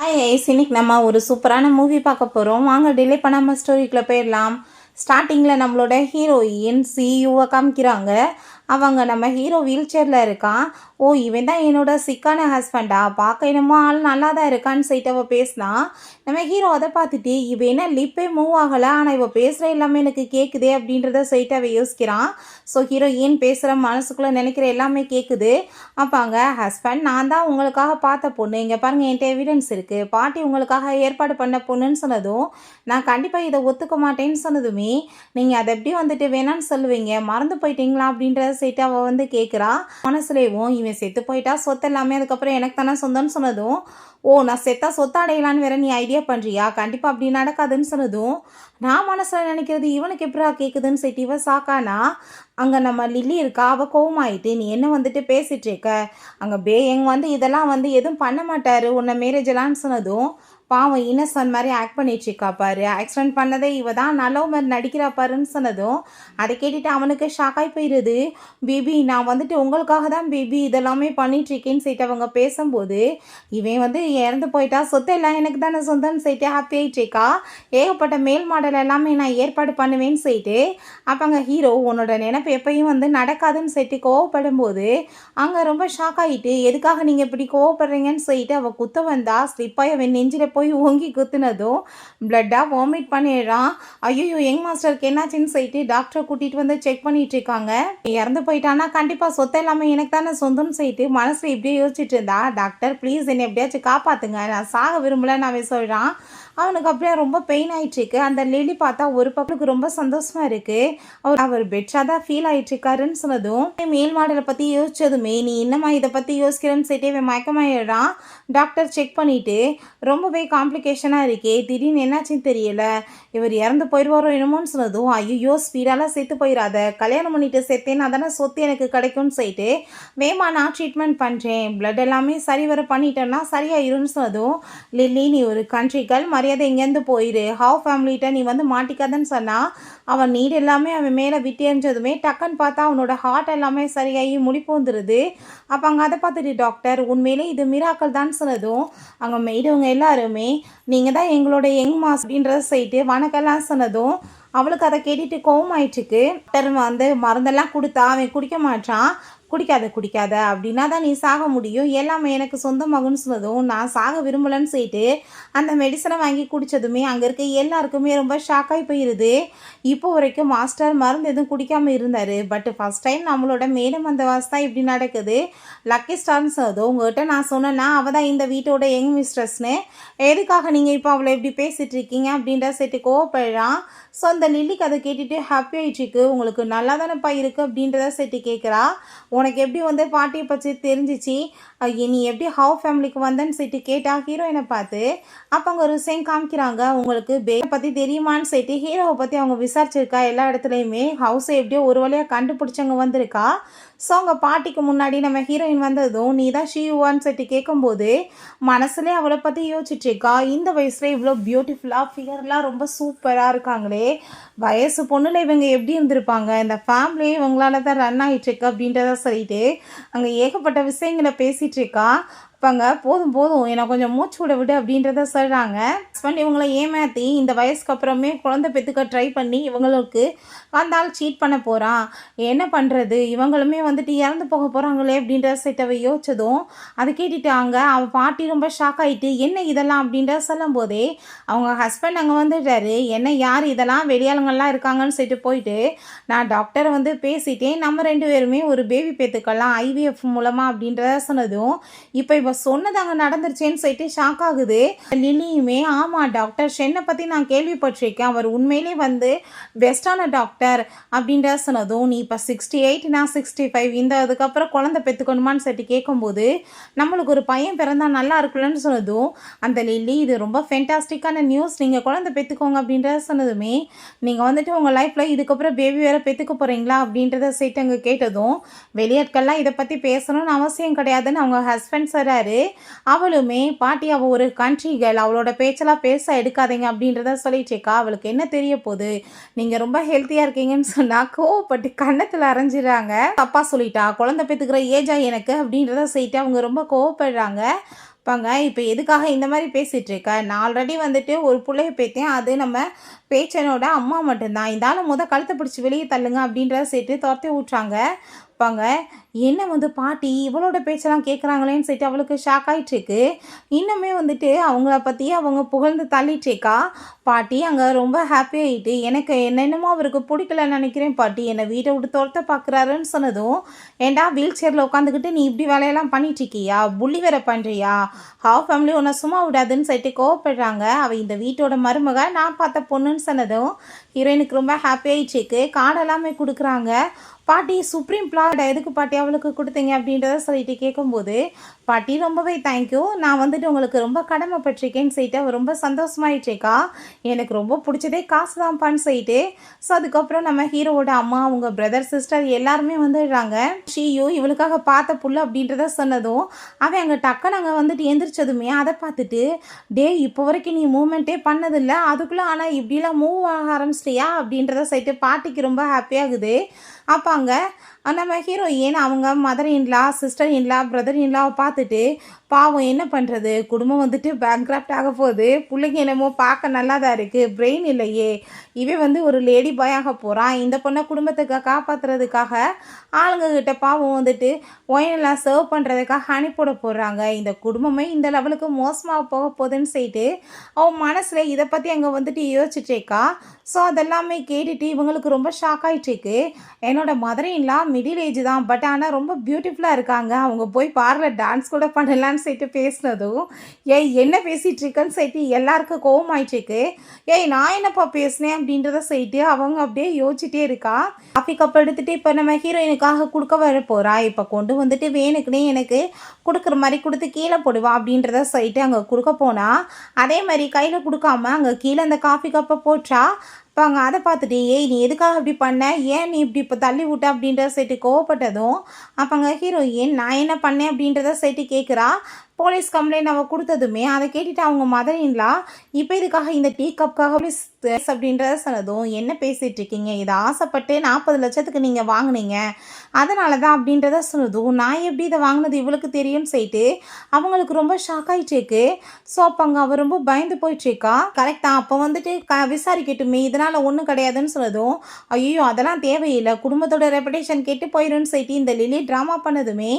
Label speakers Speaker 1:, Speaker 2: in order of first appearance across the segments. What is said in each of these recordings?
Speaker 1: Hi ice, இன்னைக்கு நம்ம ஒரு சூப்பரான மூவி பார்க்க போகிறோம். வாங்க டிலே பண்ணாமல் ஸ்டோரிக்குள்ளே போயிடலாம். ஸ்டார்டிங்கில் நம்மளோட ஹீரோயின் சியூவை காமிக்கிறாங்க. அவங்க நம்ம ஹீரோ வீல் சேரில் இருக்கான். ஓ, இவன் தான் என்னோட சிக்கான ஹஸ்பண்டா, பார்க்க என்னமோ ஆள் நல்லா தான் இருக்கான்னு சொல்லிட்டு அவள் பேசினா. நம்ம ஹீரோ அதை பார்த்துட்டு இவன் என்ன லிப்பே மூவ் ஆகலை, ஆனால் இவள் பேசுகிற எல்லாமே எனக்கு கேட்குதே அப்படின்றத சொல்லிட்டு அவள் யோசிக்கிறான். ஸோ ஹீரோ ஏன் பேசுகிற மனசுக்குள்ளே நினைக்கிற எல்லாமே கேட்குது. அப்பாங்க ஹஸ்பண்ட், நான் தான் உங்களுக்காக பார்த்த பொண்ணு, இங்கே பாருங்கள் என்கிட்ட எவிடன்ஸ் இருக்குது, பாட்டி உங்களுக்காக ஏற்பாடு பண்ண பொண்ணுன்னு சொன்னதும் நான் கண்டிப்பாக இதை ஒத்துக்க மாட்டேன்னு சொன்னதுமே நீங்கள் அதை எப்படி வந்துட்டு வேணான்னு சொல்லுவீங்க, மறந்து போயிட்டீங்களா அப்படின்றத சேர்த்து அவள் கேட்குறா. மனசுலேயும் இவன் செத்து போயிட்டா சொத்து எல்லாமே அதுக்கப்புறம் எனக்கு தானே சொந்தம்னு சொன்னதும், ஓ நான் செத்தா சொத்து அடையலான்னு வேற நீ ஐடியா பண்ணுறியா, கண்டிப்பாக அப்படி நடக்காதுன்னு சொன்னதும் நான் மனசில் நினைக்கிறது இவனுக்கு எப்படா கேட்குதுன்னு சொல்லிட்டு இவன் சாக்கானா. அங்கே நம்ம லில்லி இருக்கா, அவள் கோவமாயிட்டு நீ என்ன பேசிகிட்டு இருக்க, அங்கே எங்க இதெல்லாம் எதுவும் பண்ண மாட்டார் உன்னை மேரேஜ் எல்லாம்னு சொன்னதும் பாவம் இன்னசென்ட் மாதிரி ஆக்ட் பண்ணிட்டு இருக்கா பாரு, ஆக்சிடென்ட் பண்ணதே இவ தான் நல்ல மாதிரி நடிக்கிறா பாருன்னு சொன்னதும் அதை கேட்டுட்டு அவனுக்கு ஷாக்காகி போயிடுது. பேபி நான் உங்களுக்காக தான் பேபி இதெல்லாமே பண்ணிட்டுருக்கேன்னு சொல்லிட்டு அவங்க பேசும்போது இவன் இறந்து போயிட்டா சொத்து எல்லாம் எனக்கு தானே சொந்தம்னு சொல்லிட்டு ஹாப்பி ஆகிட்டு இருக்கா. ஏகப்பட்ட மேல் மாடல் எல்லாமே நான் ஏற்பாடு பண்ணுவேன்னு சொல்லிட்டு அப்போ அங்கே ஹீரோ உன்னோட நினைப்பு எப்பயும் நடக்காதுன்னு சொல்லிட்டு கோவப்படும் போது அங்கே ரொம்ப ஷாக் ஆகிட்டு எதுக்காக நீங்கள் இப்படி கோவப்படுறீங்கன்னு சொல்லிட்டு அவள் குத்த வந்தா ஸ்லிப்பாக அவன் நெஞ்சில் போய் ஓங்கி குத்துனதும் பிளட்டாக வாமிட் பண்ணிடுறான். ஐயோ யங் மாஸ்டருக்கு என்னாச்சுன்னு சொல்லிட்டு டாக்டரை கூட்டிகிட்டு செக் பண்ணிட்டு இருக்காங்க. இறந்து போயிட்டானா கண்டிப்பாக சொத்தை எல்லாமே எனக்கு தானே சொந்தம்னு சொல்லிட்டு மனசில் இப்படியே யோசிச்சுட்டு இருந்தா. டாக்டர் ப்ளீஸ் என்னை எப்படியாச்சும் காப்பாற்றுங்க, நான் சாக விரும்பலன்னு அவன் சொல்கிறான். அவனுக்கு அப்படியே ரொம்ப பெயின் ஆகிட்டுருக்கு. அந்த லிலி பார்த்தா ஒரு பக்கத்துக்கு ரொம்ப சந்தோஷமாக இருக்குது. அவர் பெட்ஷாக தான் ஃபீல் ஆகிட்டுருக்காருன்னு சொன்னதும் மேல் மாடலை பற்றி யோசிச்சதுமே நீ என்னம்மா இதை பற்றி யோசிக்கிறேன்னு சொல்லிட்டு மயக்கமாயிடுறான். டாக்டர் செக் பண்ணிவிட்டு ரொம்பவே காம்ப்ளிகேஷனாக இருக்கே, திடீர்னு என்னாச்சுன்னு தெரியல, இவர் இறந்து போயிடுவாரோ என்னமோன்னு சொன்னதும் ஐயோ ஸ்பீடாலாம் செத்து போயிடாத, கல்யாணம் பண்ணிட்டு செத்தேன்னு அதானே சொத்து எனக்கு கிடைக்கும்னு சொல்லிட்டு வேமா நான் ட்ரீட்மெண்ட் பண்ணுறேன், பிளட் எல்லாமே சரி வர பண்ணிட்டேன்னா சரியாயிரும்னு சொன்னதும் லில்லி நீ ஒரு கண்ட்ரிகள் மரியாதை இங்கேருந்து போயிரு, ஹவ் ஃபேமிலிகிட்ட நீ மாட்டிக்காதன்னு சொன்னால் அவன் நீர் எல்லாமே அவன் மேலே விட்டு எறிஞ்சதுமே டக்குன்னு பார்த்தா அவனோட ஹார்ட் எல்லாமே சரியாகி முடிப்பு வந்துடுது. அப்போ அங்கே அதை பார்த்துட்டு டாக்டர் உண்மையிலே இது மிராக்கள் தான் சொன்னதும் அங்கே மெய்டவங்க எல்லாருமே நீங்கள் தான் எங்களோட யங் மாஸ் அப்படின்றத செய்யிட்டு வணக்கம்லாம் சொன்னதும் அவளுக்கு அதை கேட்டுட்டு கோவம் ஆயிட்டுருக்கு. டாக்டர் மருந்தெல்லாம் கொடுத்தா அவன் குடிக்க மாட்டான், குடிக்காத அப்படின்னா தான் நீ சாக முடியும், எல்லாமே எனக்கு சொந்தமாகும்னு சொன்னதும் நான் சாக விரும்பலன்னு சொல்லிட்டு அந்த மெடிசனை வாங்கி குடித்ததுமே அங்கே இருக்க எல்லாருக்குமே ரொம்ப ஷாக்காகி போயிடுது. இப்போ வரைக்கும் மாஸ்டர் மருந்து எதுவும் குடிக்காமல் இருந்தார், பட் ஃபஸ்ட் டைம் நம்மளோட மேடம் அந்த வாஸ் தான் இப்படி நடக்குது, லக்கி ஸ்டார்னு சொன்னதும் உங்கள்கிட்ட நான் சொன்னேன்னா அவள் தான் இந்த வீட்டோட யங் மிஸ்ட்ரஸ்னு, எதுக்காக நீங்கள் இப்போ அவளை எப்படி பேசிகிட்டு இருக்கீங்க அப்படின்ற செட்டு கோவப்படுறான். ஸோ அந்த லில்லிக்கு அதை கேட்டுட்டு ஹாப்பி ஆகிட்டுருக்கு. உங்களுக்கு நல்லா தானேப்பா இருக்குது அப்படின்றத செட்டு கேட்குறா. உனக்கு எப்படி பாட்டியை பற்றி தெரிஞ்சிச்சு, நீ எப்படி ஹவ் ஃபேமிலிக்கு வந்தேன்னு சொல்லிட்டு கேட்டா ஹீரோயினை பார்த்து. அப்போ அங்கே ஒரு சீன் காமிக்கிறாங்க, உங்களுக்கு பேரை பற்றி தெரியுமான்னு சொல்லிட்டு ஹீரோவை பற்றி அவங்க விசாரிச்சிருக்கா. எல்லா இடத்துலையுமே ஹவுஸை எப்படியோ ஒரு வழியாக கண்டுபிடிச்சவங்க வந்திருக்கா. ஸோ அவங்க பாட்டிக்கு முன்னாடி நம்ம ஹீரோயின் வந்ததும் நீ தான் ஷீவான்னு சொல்லிட்டு கேட்கும்போது மனசுலேயே அவளை பற்றி யோசிச்சுட்ருக்கா. இந்த வயசில் இவ்வளோ பியூட்டிஃபுல்லாக ஃபிகர்லாம் ரொம்ப சூப்பராக இருக்காங்களே, வயசு பொண்ணுல இவங்க எப்படி இருந்திருப்பாங்க, இந்த ஃபேமிலியே இவங்களால தான் ரன் ஆகிட்டுருக்கு அப்படின்றத சொல்லிட்டு அங்கே ஏகப்பட்ட விஷயங்களை பேசிகிட்டு இருக்கா. அப்பாங்க போதும் என்னை கொஞ்சம் மூச்சு விட விடு அப்படின்றத சொல்கிறாங்க. ஹஸ்பண்ட் இவங்களை ஏமாற்றி இந்த வயசுக்கு அப்புறமே குழந்தை பெற்றுக்க ட்ரை பண்ணி இவங்களுக்கு அந்த ஆள் சீட் பண்ண போகிறான், என்ன பண்ணுறது, இவங்களுமே இறந்து போக போகிறாங்களே அப்படின்ற செட்டவை யோசிச்சதும் அதை கேட்டுட்டாங்க. அவன் பாட்டி ரொம்ப ஷாக் ஆகிட்டு என்ன இதெல்லாம் அப்படின்ற சொல்லும் போதே அவங்க ஹஸ்பண்ட் அங்கே வந்துட்டாரு. என்ன யார் இதெல்லாம் வெளியாளுங்கள்லாம் இருக்காங்கன்னு சொல்லிட்டு போயிட்டு நான் டாக்டரை பேசிட்டேன், நம்ம 2 பேருமே ஒரு பேபி பெற்றுக்கலாம் ஐவிஎஃப் மூலமாக அப்படின்றத சொன்னதும் இப்போ சொன்னது அங்கே நடந்துருச்சேன்னு சொல்லிட்டு ஷாக் ஆகுது. லில்லியுமே ஆமாம் டாக்டர் ஷென்னை பற்றி நான் கேள்விப்பட்டிருக்கேன், அவர் உண்மையிலே பெஸ்ட்டான டாக்டர் அப்படின்ற சொன்னதும் நீ இப்போ 68 நான் 65 இந்த அதுக்கப்புறம் குழந்தை பெற்றுக்கணுமான்னு சொல்லிட்டு கேட்கும்போது நம்மளுக்கு ஒரு பையன் பிறந்தா நல்லா இருக்குல்லன்னு சொன்னதும் அந்த லில்லி இது ரொம்ப ஃபென்டாஸ்டிக்கான நியூஸ், நீங்கள் குழந்தை பெற்றுக்கோங்க அப்படின்றத சொன்னதுமே நீங்கள் உங்கள் லைஃப்பில் இதுக்கப்புறம் பேபி வேறு பெற்றுக்க போகிறீங்களா அப்படின்றத சேர்த்து அங்கே கேட்டதும் வெளியாட்கள்லாம் இதை பற்றி பேசணும்னு அவசியம் கிடையாதுன்னு அவங்க ஹஸ்பண்ட் சொல்கிறாரு. அவளுமே பாட்டி அவள் ஒரு கண்ட்ரி கேர்ள், அவளோட பேச்செல்லாம் பேச எடுக்காதீங்க அப்படின்றத சொல்லிட்டுருக்கா. அவளுக்கு என்ன தெரிய போகுது, நீங்கள் ரொம்ப ஹெல்த்தியாக இருக்கீங்கன்னு சொன்னால் கோவப்பட்டு கன்னத்தில் அரைஞ்சிடுறாங்க. தப்பாக சொல்லிட்டா, குழந்தை பெற்றுக்கிற ஏஜா எனக்கு அப்படின்றத சொல்லிட்டு அவங்க ரொம்ப கோவப்படுறாங்க. பாங்க இப்போ எதுக்காக இந்த மாதிரி பேசிகிட்டு இருக்க, நான் ஆல்ரெடி வந்துட்டு ஒரு பிள்ளைய பேத்தேன், அது நம்ம பேச்சனோட அம்மா மட்டும்தான், இதால கழுத்தை பிடிச்சி வெளியே தள்ளுங்க அப்படின்றத சேர்த்து துரத்தி விட்றாங்க. பாங்க என்ன பாட்டி இவளோட பேச்செல்லாம் கேட்குறாங்களேன்னு சொல்லிட்டு அவளுக்கு ஷாக் ஆகிட்டுருக்கு. இன்னுமே வந்துட்டு அவங்கள பற்றி அவங்க புகழ்ந்து தள்ளிட்டேக்கா. பாட்டி அங்கே ரொம்ப ஹாப்பி ஆகிட்டு, எனக்கு என்னென்னமோ அவருக்கு பிடிக்கலன்னு நினைக்கிறேன் பாட்டி, என்னை வீட்டை விட்டு துரத்த பார்க்குறாருன்னு சொன்னதும், ஏண்டா வீல் சேரில் உட்காந்துக்கிட்டு நீ இப்படி வேலையெல்லாம் பண்ணிட்டுருக்கியா, புள்ளி வேற பண்ணுறியா, ஹாஃப் ஃபேமிலி உன்னை சும்மா விடாதுன்னு சொல்லிட்டு கோவப்படுறாங்க. அவள் இந்த வீட்டோட மருமக, நான் பார்த்த பொண்ணுன்னு சொன்னதும் ஹீரோயினுக்கு ரொம்ப ஹாப்பி ஆகிடுச்சிக்கு. கார்டெல்லாமே கொடுக்குறாங்க. பாட்டி சுப்ரீம் பிளாட் எதுக்கு பாட்டி அவளுக்கு கொடுத்தீங்க அப்படின்றத சொல்லிட்டு கேட்கும்போது, பாட்டி ரொம்பவே தேங்க்யூ, நான் வந்துட்டு உங்களுக்கு ரொம்ப கடமைப்பட்டிருக்கேன்னு சொல்லிட்டு அவர் ரொம்ப சந்தோஷமாயிட்டேக்கா. எனக்கு ரொம்ப பிடிச்சதே காசு தான்ப்பான்னு சொல்லிட்டு. ஸோ அதுக்கப்புறம் நம்ம ஹீரோவோட அம்மா, அவங்க பிரதர், சிஸ்டர் எல்லாருமே வந்துடுறாங்க. ஷீயோ இவளுக்காக பார்த்த புள்ள அப்படின்றத சொன்னதும் அவன் அங்கே டக்குன்னு அங்கே வந்துட்டு எந்திரிச்சதுமே அதை பார்த்துட்டு, டே இப்போ வரைக்கும் நீ மூவ்மெண்ட்டே பண்ணதில்லை, அதுக்குள்ளே ஆனால் இப்படிலாம் மூவ் ஆக ஆரம்பிச்சிட்டியா அப்படின்றத சொல்லிட்டு பாட்டிக்கு ரொம்ப ஹாப்பியாகுது. அப்போ அங்கே நம்ம ஹீரோயின் அவங்க mother in law, sister in law, brother இன்லாவை பார்த்துட்டு, பாவம் என்ன பண்ணுறது, குடும்பம் வந்துட்டு பேங்க்ராப்ட் ஆக போகுது, பிள்ளைங்க என்னமோ பார்க்க நல்லா தான் இருக்குது, பிரெயின் இல்லையே, இவன் ஒரு லேடி பாய் ஆக போகிறான், இந்த பொண்ணை குடும்பத்துக்கு காப்பாற்றுறதுக்காக ஆளுங்கக்கிட்ட பாவம் வந்துட்டு ஒயினெல்லாம் சர்வ் பண்ணுறதுக்காக அனுப்பிவிட போடுறாங்க, இந்த குடும்பமே இந்த லெவலுக்கு மோசமாக போக போகுதுன்னு சொல்லிட்டு அவன் மனசில் இதை பற்றி அங்கே வந்துட்டு யோசிச்சுட்டேக்கா. ஸோ அதெல்லாமே கேட்டுட்டு இவங்களுக்கு ரொம்ப ஷாக் ஆகிட்டுருக்கு. என்னோட மதர் இன்லா மிடில் ஏஜ் தான், பட் ஆனால் ரொம்ப பியூட்டிஃபுல்லாக இருக்காங்க, அவங்க போய் பார்லர் டான்ஸ் கூட பண்ணலான்னு சொல்லிட்டு பேசினதும், ஏய் என்ன பேசிகிட்டு இருக்கேன்னு சொல்லிட்டு எல்லாருக்கும் கோவம் ஆயிட்டுருக்கு. ஏய் நான் என்னப்பா பேசினேன் அப்படின்றத சொல்லிட்டு அவங்க அப்படியே யோசிச்சுட்டே இருக்கா. காஃபி கப் எடுத்துகிட்டு இப்போ நம்ம ஹீரோயினுக்காக கொடுக்க வர போகிறா. இப்போ கொண்டு வந்துட்டு வேணுக்குன்னே எனக்கு கொடுக்குற மாதிரி கொடுத்து கீழே போடுவா அப்படின்றத சொல்லிட்டு அங்கே கொடுக்க போனால், அதே மாதிரி கையில் கொடுக்காம அங்கே கீழே அந்த காஃபி கப்பை போட்டா. இப்போ அங்கே அதை பார்த்துட்டு, ஏய் நீ எதுக்காக இப்படி பண்ண, ஏன் நீ இப்படி இப்போ தள்ளி விட்ட அப்படின்றத சொல்லிட்டு கோவப்பட்டதும், அப்போ அங்கே ஹீரோயின் நான் என்ன பண்ணேன் அப்படின்றத சொல்லிட்டு கேட்குறா. போலீஸ் கம்ப்ளைண்ட் அவள் கொடுத்ததுமே அதை கேட்டுட்டு அவங்க மதர் இன்லா, இப்போ இதுக்காக இந்த டீ கப்புக்காக போலீஸ் அப்படின்றத சொன்னதும், என்ன பேசிகிட்டு இருக்கீங்க, இதை ஆசைப்பட்டு 40 லட்சத்துக்கு நீங்கள் வாங்கினீங்க, அதனால தான் அப்படின்றத சொன்னதும், நான் எப்படி இதை வாங்கினது இவளுக்கு தெரியும்னு சொல்லிட்டு அவங்களுக்கு ரொம்ப ஷாக் ஆகிட்டுருக்கு. ஸோ அப்போ அங்கே அவள் ரொம்ப பயந்து போயிட்டுருக்கா. கரெக்டாக அப்போ வந்துட்டு விசாரிக்கட்டுமே, இதனால் ஒன்றும் கிடையாதுன்னு சொன்னதும், ஐயோ அதெல்லாம் தேவையில்லை, குடும்பத்தோட ரெப்புடேஷன் கெட்டு போயிடும்னு சொல்லிட்டு இந்த லில்லி ட்ராமா பண்ணதுமே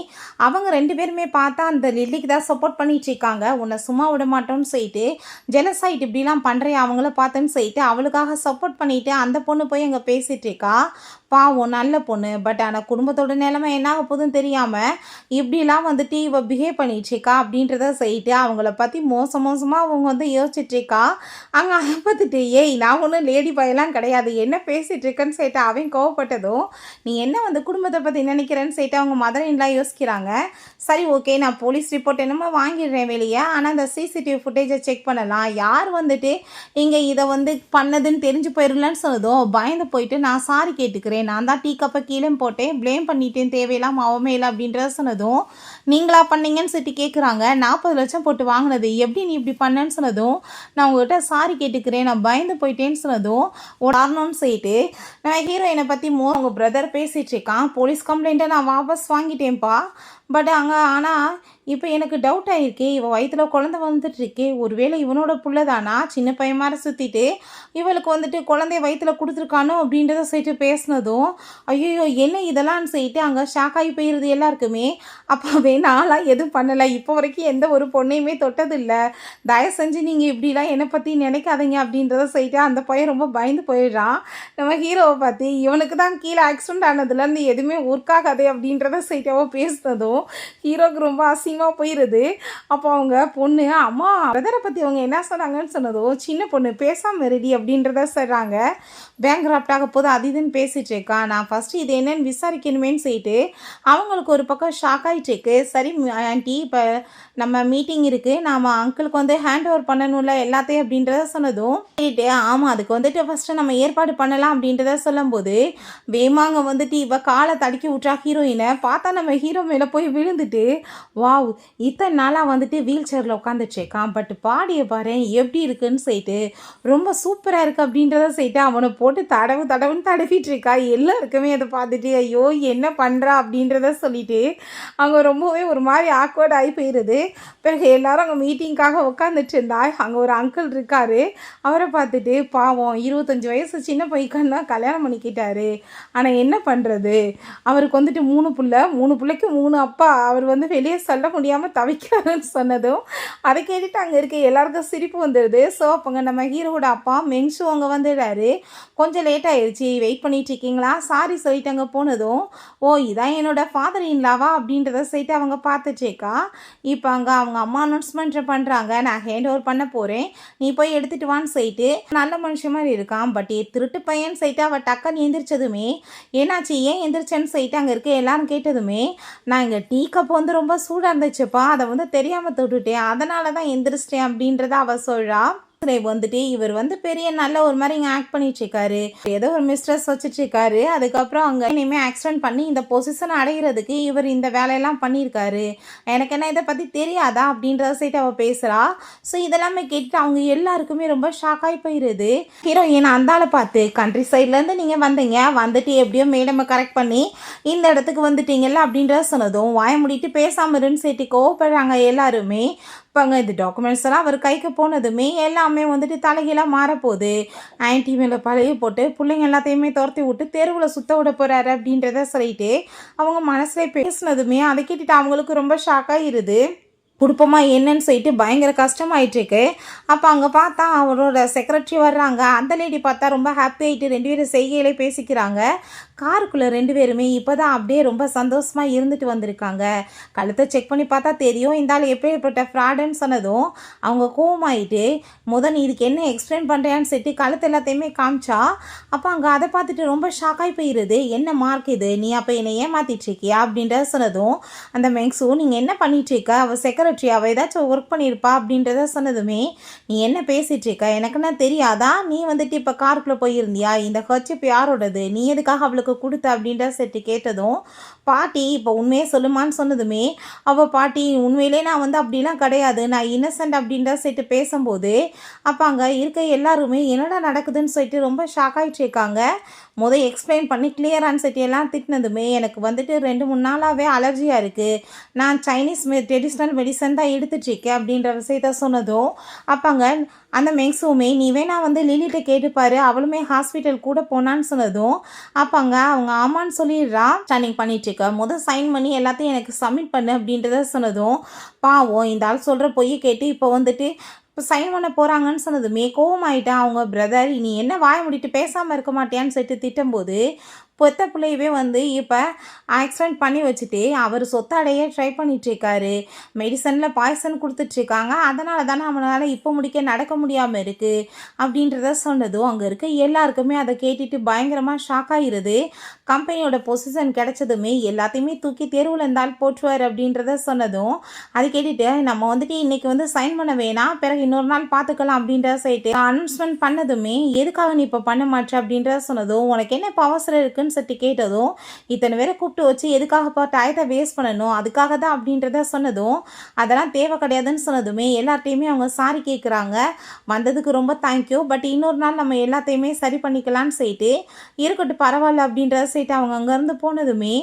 Speaker 1: அவங்க 2 பேருமே பார்த்தா அந்த லில்லிக்கு தான் சப்போர்ட் பண்ணிட்டு இருக்காங்க. உன்னை சும்மா விட மாட்டோம்னு சொல்லிட்டு ஜெலஸ் ஆகிட்டு இப்படிலாம் பண்ணுறியா அவங்கள பார்த்தேன்னு சொல்லிட்டு அவளுக்காக சப்போர்ட் பண்ணிட்டு அந்த பொண்ணு போய் அங்கே பேசிகிட்டு இருக்கா. பாவம் நல்ல பொண்ணு, பட் ஆனால் குடும்பத்தோட நிலைமை என்ன ஆக போகுதுன்னு தெரியாமல் இப்படிலாம் வந்துட்டு இவ பிஹேவ் பண்ணிட்டுருக்கா அப்படின்றத சொல்லிட்டு அவங்கள பற்றி மோசமாக அவங்க யோசிச்சுட்ருக்கா. அங்கே அதை பார்த்துட்டு, ஏய் நான் ஒன்றும் லேடி பாயெல்லாம் கிடையாது, என்ன பேசிகிட்டு இருக்கேன்னு சொல்லிட்டு அவன் கோவப்பட்டதும், நீ என்ன குடும்பத்தை பற்றி நினைக்கிறேன்னு சொல்லிட்டு அவங்க மதர் இன்லா யோசிக்கிறாங்க. சரி ஓகே, நான் போலீஸ் ரிப்போர்ட் என்னமோ வாங்கிடுறேன் வெளியே, ஆனால் அந்த சிசிடிவி ஃபுட்டேஜை செக் பண்ணலாம், யார் வந்துட்டு இங்கே இதை பண்ணதுன்னு தெரிஞ்சு போயிடலன்னு சொன்னதும் பயந்து போயிட்டு, நான் சாரி கேட்டுக்கிறேன், நான் தான் டீ கப்பை கீழே போட்டேன், ப்ளேம் பண்ணிட்டேன் தேவையில்லாம் அவமே இல்லை அப்படின்றத சொன்னதும், நீங்களா பண்ணீங்கன்னு சொல்லிட்டு கேட்குறாங்க. 40 லட்சம் போட்டு வாங்கினது எப்படி நீ இப்படி பண்ணேன்னு சொன்னதும், நான் உங்கள்கிட்ட சாரி கேட்டுக்கிறேன், நான் பயந்து போயிட்டேன்னு சொன்னதும் உடனோன்னு சொல்லிட்டு நான் ஹீரோயினை பற்றி அவங்க பிரதர் பேசிகிட்டு இருக்கான். போலீஸ் கம்ப்ளைண்ட்டை நான் வாபஸ் வாங்கிட்டேன்ப்பா, பட் அங்கே ஆனால் இப்போ எனக்கு டவுட் ஆகிருக்கு, இவள் வயிற்றில் குழந்தை வந்துட்டுருக்கு, ஒருவேளை இவனோட புள்ள தானா, சின்ன பையன் மாதிரி சுற்றிட்டு இவளுக்கு குழந்தைய வயிற்றில் கொடுத்துருக்கானோ அப்படின்றத சொல்லிட்டு பேசினதும், ஐயோ என்ன இதெல்லாம் சொல்லிட்டு அங்கே ஷாக் ஆகி போயிடுது எல்லாருக்குமே. அப்போவே நான்லாம் எதுவும் பண்ணலை, இப்போ வரைக்கும் எந்த ஒரு பொண்ணையுமே தொட்டதில்லை, தயவு செஞ்சு நீங்கள் இப்படிலாம் என்னை பற்றி நினைக்காதீங்க அப்படின்றத சொல்லிட்டு அந்த பையன் ரொம்ப பயந்து போயிடுறான். நம்ம ஹீரோவை பார்த்து, இவனுக்கு தான் கீழே ஆக்சிடென்ட் ஆனதுலேருந்து எதுவுமே ஒர்க் ஆகாது அப்படின்றத சொல்லிட்டு அவள் பேசினதும் ஹீரோக்கு ரொம்ப அசிங்கமாக போயிடுது. அப்போ அவங்க பொண்ணு, அம்மா பிரதரை பற்றி அவங்க என்ன சொன்னாங்கன்னு சொன்னதும், சின்ன பொண்ணு பேசாமல் ரெடி அப்படின்றத சொல்கிறாங்க. பேங்க்ராப்ட் ஆக போது அது இதுன்னு பேசிகிட்டு இருக்கா. நான் ஃபஸ்ட்டு இது என்னன்னு விசாரிக்கணுமேன்னு சொல்லிட்டு அவங்களுக்கு ஒரு பக்கம் ஷாக் ஆகிட்டுருக்கு. சரி ஆண்டி, இப்போ நம்ம மீட்டிங் இருக்குது, நாம் அங்கிளுக்கு ஹேண்ட் ஓவர் பண்ணணும்ல எல்லாத்தையும் அப்படின்றத சொன்னதும் கேட்டு, ஆமாம் அதுக்கு ஃபஸ்ட்டு நம்ம ஏற்பாடு பண்ணலாம் அப்படின்றத சொல்லும்போது, வேமாங்க இவ காலை தடுக்கி விட்றா ஹீரோயினை. பார்த்தா நம்ம ஹீரோ மேலே போய் போய் விழுந்துட்டு வாவ் இத்தனை நாளாக வந்துட்டு வீல் சேரில் உட்காந்துட்ருக்கான், பட் பாடியை பாரு எப்படி இருக்குன்னு சொல்லிட்டு ரொம்ப சூப்பராக இருக்குது அப்படின்றத சொல்லிட்டு அவனை போட்டு தடவுன்னு தடவிட்டு இருக்கா. எல்லாருக்குமே அதை பார்த்துட்டு ஐயோ என்ன பண்ணுறா அப்படின்றத சொல்லிட்டு அவங்க ரொம்பவே ஒரு மாதிரி ஆக்வர்ட் ஆகி போயிடுது. பிறகு எல்லாரும் அங்கே மீட்டிங்காக உட்காந்துட்டு இருந்தா அங்கே ஒரு அங்கிள் இருக்காரு. அவரை பார்த்துட்டு பாவம் 25 வயசு சின்ன பையன் தான் கல்யாணம் பண்ணிக்கிட்டாரு, ஆனால் என்ன பண்ணுறது அவருக்கு வந்துட்டு 3 பிள்ளைக்கு 3 அப்பா, அவர் வந்து வெளியே சொல்ல முடியாமல் தவிக்கிறாருன்னு சொன்னதும் அதை கேட்டுட்டு அங்கே இருக்க எல்லாருக்கும் சிரிப்பு வந்துடுது. ஸோ அப்போங்க நம்ம ஹீரோட அப்பா மெங்ஷு அங்கே வந்துடுறாரு. கொஞ்சம் லேட் ஆயிடுச்சு, வெயிட் பண்ணிட்டு இருக்கீங்களா, சாரி சொல்லிட்டு அங்கே போனதும் ஓ இதான் என்னோட ஃபாதர் இன்லாவா அப்படின்றத சொல்லிட்டு அவங்க பார்த்துச்சேக்கா. இப்போ அங்கே அவங்க அம்மா அனௌன்ஸ்மெண்ட் பண்ணுறாங்க, நான் ஹேண்ட் ஓவர் பண்ண போகிறேன், நீ போய் எடுத்துகிட்டு வான்னு சொல்லிட்டு நல்ல மனுஷன் மாதிரி இருக்கான். பட் திருட்டு பையன் சொல்லிட்டு அவள் டக்குன்னு எந்திரிச்சதுமே ஏன்னாச்சு ஏன் எந்திரிச்சேன்னு சொல்லிட்டு அங்கே இருக்க எல்லாரும் கேட்டதுமே நான் இங்கே டீ கப் வந்து ரொம்ப சூடாக இருந்துச்சுப்பா, அதை வந்து தெரியாமல் தொட்டுட்டேன், அதனால தான் எந்திரிச்சிட்டேன் அப்படின்றத அவள் சொல்கிறா. வந்துட்டு இவர் வந்து பெரிய நல்ல ஒரு மாதிரி இங்கே ஆக்ட் பண்ணிட்டு இருக்காரு, ஏதோ ஒரு மிஸ்ட்ரஸ் வச்சுட்டு இருக்காரு. அதுக்கப்புறம் அங்கே இனிமேல் ஆக்சிடென்ட் பண்ணி இந்த பொசிஷன் அடைகிறதுக்கு இவர் இந்த வேலையெல்லாம் பண்ணியிருக்காரு, எனக்கு என்ன இதை பற்றி தெரியாதா அப்படின்றத சைட்டு அவள் பேசுகிறா. ஸோ இதெல்லாமே கேட்டுட்டு அவங்க எல்லாருக்குமே ரொம்ப ஷாக் ஆகி போயிடுது. ஹீரோயின் அந்தால பார்த்து கண்ட்ரி சைட்லேருந்து நீங்கள் வந்தீங்க, வந்துட்டு எப்படியோ மேடமை கரெக்ட் பண்ணி இந்த இடத்துக்கு வந்துட்டீங்கல்ல அப்படின்றத சொன்னதும் வாய முடிட்டு பேசாமல் இருன்னு சேர்த்து கோவப்படுறாங்க எல்லாருமே. இப்போங்க இது டாக்குமெண்ட்ஸ் எல்லாம் அவர் கைக்கு போனதுமே எல்லாமே வந்துட்டு தலைகீழாக மாறப்போகுது. ஆன்டி மேலே பழைய போட்டு பிள்ளைங்க எல்லாத்தையுமே துரத்தி விட்டு தெருவில் சுத்த விட போகிறாரு அப்படின்றத சொல்லிட்டு அவங்க மனசில் பேசினதுமே அதை கேட்டுட்டு அவங்களுக்கு ரொம்ப ஷாக்காகிருது. குடுப்பமா என்னன்னு சொல்லிட்டு பயங்கர கஷ்டமாயிட்டுருக்கு. அப்போ அங்கே பார்த்தா அவரோட செக்ரட்டரி வர்றாங்க. அந்த லேடி பார்த்தா ரொம்ப ஹாப்பி ஆகிட்டு 2 பேரும் செய்கையிலே பேசிக்கிறாங்க. காருக்குள்ளே 2 பேருமே இப்போ தான் அப்படியே ரொம்ப சந்தோஷமாக இருந்துட்டு வந்திருக்காங்க. கழுத்தை செக் பண்ணி பார்த்தா தெரியும் இந்த ஆள் எப்பேற்பட்ட ஃப்ராடுன்னு சொன்னதும் அவங்க கோவமாயிட்டு நீ இதுக்கு என்ன எக்ஸ்பிளைன் பண்ணுறியான்னு சொல்லிட்டு கழுத்து எல்லாத்தையுமே காமிச்சா. அப்போ அங்கே அதை பார்த்துட்டு ரொம்ப ஷாக்காகி போயிடுது. என்ன மார்க் இது, நீ அப்போ என்னை ஏமாற்றிட்டுருக்கியா அப்படின்றத சொன்னதும் அந்த மெங்ஸு நீங்கள் என்ன பண்ணிகிட்ருக்க, அவள் செக்ரட்டரி அவள் ஏதாச்சும் ஒர்க் பண்ணியிருப்பா அப்படின்றத சொன்னதுமே நீ என்ன பேசிகிட்டு இருக்க, எனக்குன்னா தெரியாதா, நீ வந்துட்டு இப்போ காருக்குள்ளே போயிருந்தியா, இந்த ஹர்ச்சிப் யாரோடது, நீ எதுக்காக அவளுக்கு கொடுத்த அப்படின்ற செட்டு கேட்டதும் பாட்டி இப்போ உண்மையே சொல்லுமான்னு சொன்னதுமே அவள் பாட்டி உண்மையிலே நான் வந்து அப்படிலாம் கிடையாது, நான் இன்னசென்ட் அப்படின்ற செட்டு பேசும்போது அப்போ அங்கே இருக்க எல்லாருமே என்னடா நடக்குதுன்னு சொல்லிட்டு ரொம்ப ஷாக் ஆகிட்டு இருக்காங்க. எக்ஸ்பிளைன் பண்ணி கிளியரான்னு சொல்லிட்டு எல்லாம் திட்டினதுமே எனக்கு வந்துட்டு 2-3 நாளாகவே அலர்ஜியாக இருக்குது, நான் சைனீஸ் ட்ரெடிஷ்னல் மெடிசன் தான் எடுத்துட்ருக்கேன் அப்படின்ற விஷயத்த சொன்னதும் அப்போங்க அந்த மெங்ஸுமே நீ வேணா வந்து லிலிட்ட கேட்டுப்பாரு, அவளுமே ஹாஸ்பிட்டல் கூட போனான்னு சொன்னதும் அப்போங்க அவங்க ஆமான்னு சொல்லிடுறா. ஸ்டாண்டிங் பண்ணிட்டு இருக்க சைன் பண்ணி எல்லாத்தையும் எனக்கு சப்மிட் பண்ணு அப்படின்றத சொன்னதும் பாவம் இந்த ஆள் சொல்கிற பொய்யை கேட்டு இப்போ வந்துட்டு இப்போ சைன் பண்ண போகிறாங்கன்னு சொன்னதுமே கோவமாயிட்டான் அவங்க பிரதர். நீ என்ன வாய முடிட்டு பேசாமல் இருக்க மாட்டியான்னு சொல்லிட்டு திட்டும்போது பொத்த பிள்ளையவே வந்து இப்போ ஆக்சிடென்ட் பண்ணி வச்சுட்டு அவர் சொத்தை அடைய ட்ரை பண்ணிகிட்ருக்காரு, மெடிசனில் பாய்சன் கொடுத்துட்ருக்காங்க, அதனால தானே அவனால் இப்போ நடக்க முடியாமல் இருக்குது அப்படின்றத சொன்னதும் அங்கே இருக்க எல்லாருக்குமே அதை கேட்டுட்டு பயங்கரமாக ஷாக் ஆகிருது. கம்பெனியோட பொசிஷன் கிடைச்சதுமே எல்லாத்தையுமே தூக்கி தெருவில் இருந்தால் போட்டுருவார் அப்படின்றத சொன்னதும் அதை கேட்டுட்டு நம்ம வந்துட்டு இன்றைக்கி வந்து சைன் பண்ண வேணாம், பிறகு இன்னொரு நாள் பார்த்துக்கலாம் அப்படின்றத சொல்லிட்டு அனௌன்ஸ்மெண்ட் பண்ணதுமே எதுக்காக நீ இப்போ பண்ண மாட்டேன் அப்படின்றத சொன்னதும் உனக்கு என்ன இப்போ அவசரம் இருக்குன்னு சொல்லிட்டு கேட்டதும் இத்தனை பேரை கூப்பிட்டு வச்சு எதுக்காகப்பா டயத்தை வேஸ்ட் பண்ணணும், அதுக்காக தான் அப்படின்றத சொன்னதும் அதெல்லாம் தேவை கிடையாதுன்னு சொன்னதுமே எல்லார்ட்டையுமே அவங்க சாரி கேட்குறாங்க. வந்ததுக்கு ரொம்ப தேங்க்யூ, பட் இன்னொரு நாள் நம்ம எல்லாத்தையுமே சரி பண்ணிக்கலான்னு சொல்லிட்டு இருக்கட்டும் பரவாயில்ல அப்படின்றத சொல்லிட்டு அவங்க அங்கேருந்து போனதுமே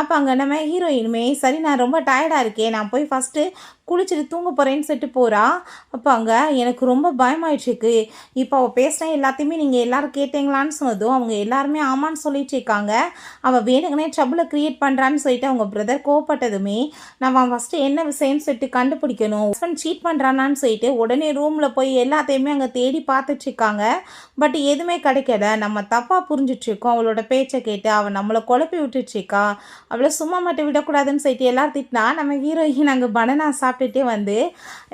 Speaker 1: அப்போ அங்கே நம்ம ஹீரோயினுமே சரி நான் ரொம்ப டயர்டாக இருக்கேன், நான் போய் ஃபஸ்ட்டு குளிச்சுட்டு தூங்க போகிறேன்னு சொல்லிட்டு போகிறா. அப்போ அங்கே எனக்கு ரொம்ப பயமாயிடுச்சுக்கு. இப்போ அவள் பேசினா எல்லாத்தையுமே நீங்கள் எல்லோரும் கேட்டீங்களான்னு சொன்னதும் அவங்க எல்லாருமே ஆமான்னு சொல்லிட்டு இருக்காங்க. அவள் வேணுங்கனே ட்ரபிளை க்ரியேட் பண்ணுறான்னு சொல்லிட்டு அவங்க பிரதர் கோவப்பட்டதுமே நம்ம ஃபஸ்ட்டு என்ன விஷயம்னு சொல்லிட்டு கண்டுபிடிக்கணும், ஹஸ்பண்ட் சீட் பண்ணுறானான்னு சொல்லிட்டு உடனே ரூமில் போய் எல்லாத்தையுமே அங்கே தேடி பார்த்துட்ருக்காங்க. பட் எதுவுமே கிடைக்கல. நம்ம தப்பாக புரிஞ்சிட்ருக்கோம் அவளோட பேச்சை கேட்டு, அவள் நம்மளை குழப்பி விட்டுட்ருக்கா, அவளை சும்மா மட்டும் விடக்கூடாதுன்னு சொல்லிட்டு எல்லாரும் திட்டினா நம்ம ஹீரோயின் அங்கே பனானா சாப்பிட்டுட்டே வந்து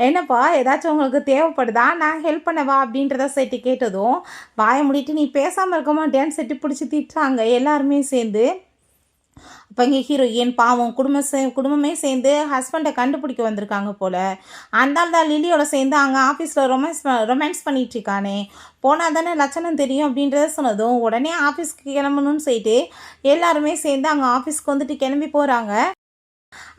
Speaker 1: என்னப்பா ஏதாச்சும் உங்களுக்கு தேவைப்படுதா, நான் ஹெல்ப் பண்ணவா அப்படின்றத சேர்த்து கேட்டதும் வாய முடிட்டு நீ பேசாமல் இருக்க மாட்டேன்னு செட்டு பிடிச்சி திட்டுறாங்க எல்லாருமே சேர்ந்து. இப்போ இங்கே ஹீரோயின் பாவம் குடும்பமே சேர்ந்து ஹஸ்பண்டை கண்டுபிடிக்க வந்திருக்காங்க போல். அந்த தான் லிலியோட சேர்ந்து அங்கே ஆஃபீஸில் ரொமான்ஸ் பண்ணிகிட்டு இருக்கானே, போனால் தானே லட்சணம் தெரியும் அப்படின்றத சொன்னதும் உடனே ஆஃபீஸ்க்கு கிளம்பணும்னு சொல்லிட்டு எல்லாருமே சேர்ந்து அங்கே ஆஃபீஸ்க்கு வந்துட்டு கிளம்பி போகிறாங்க.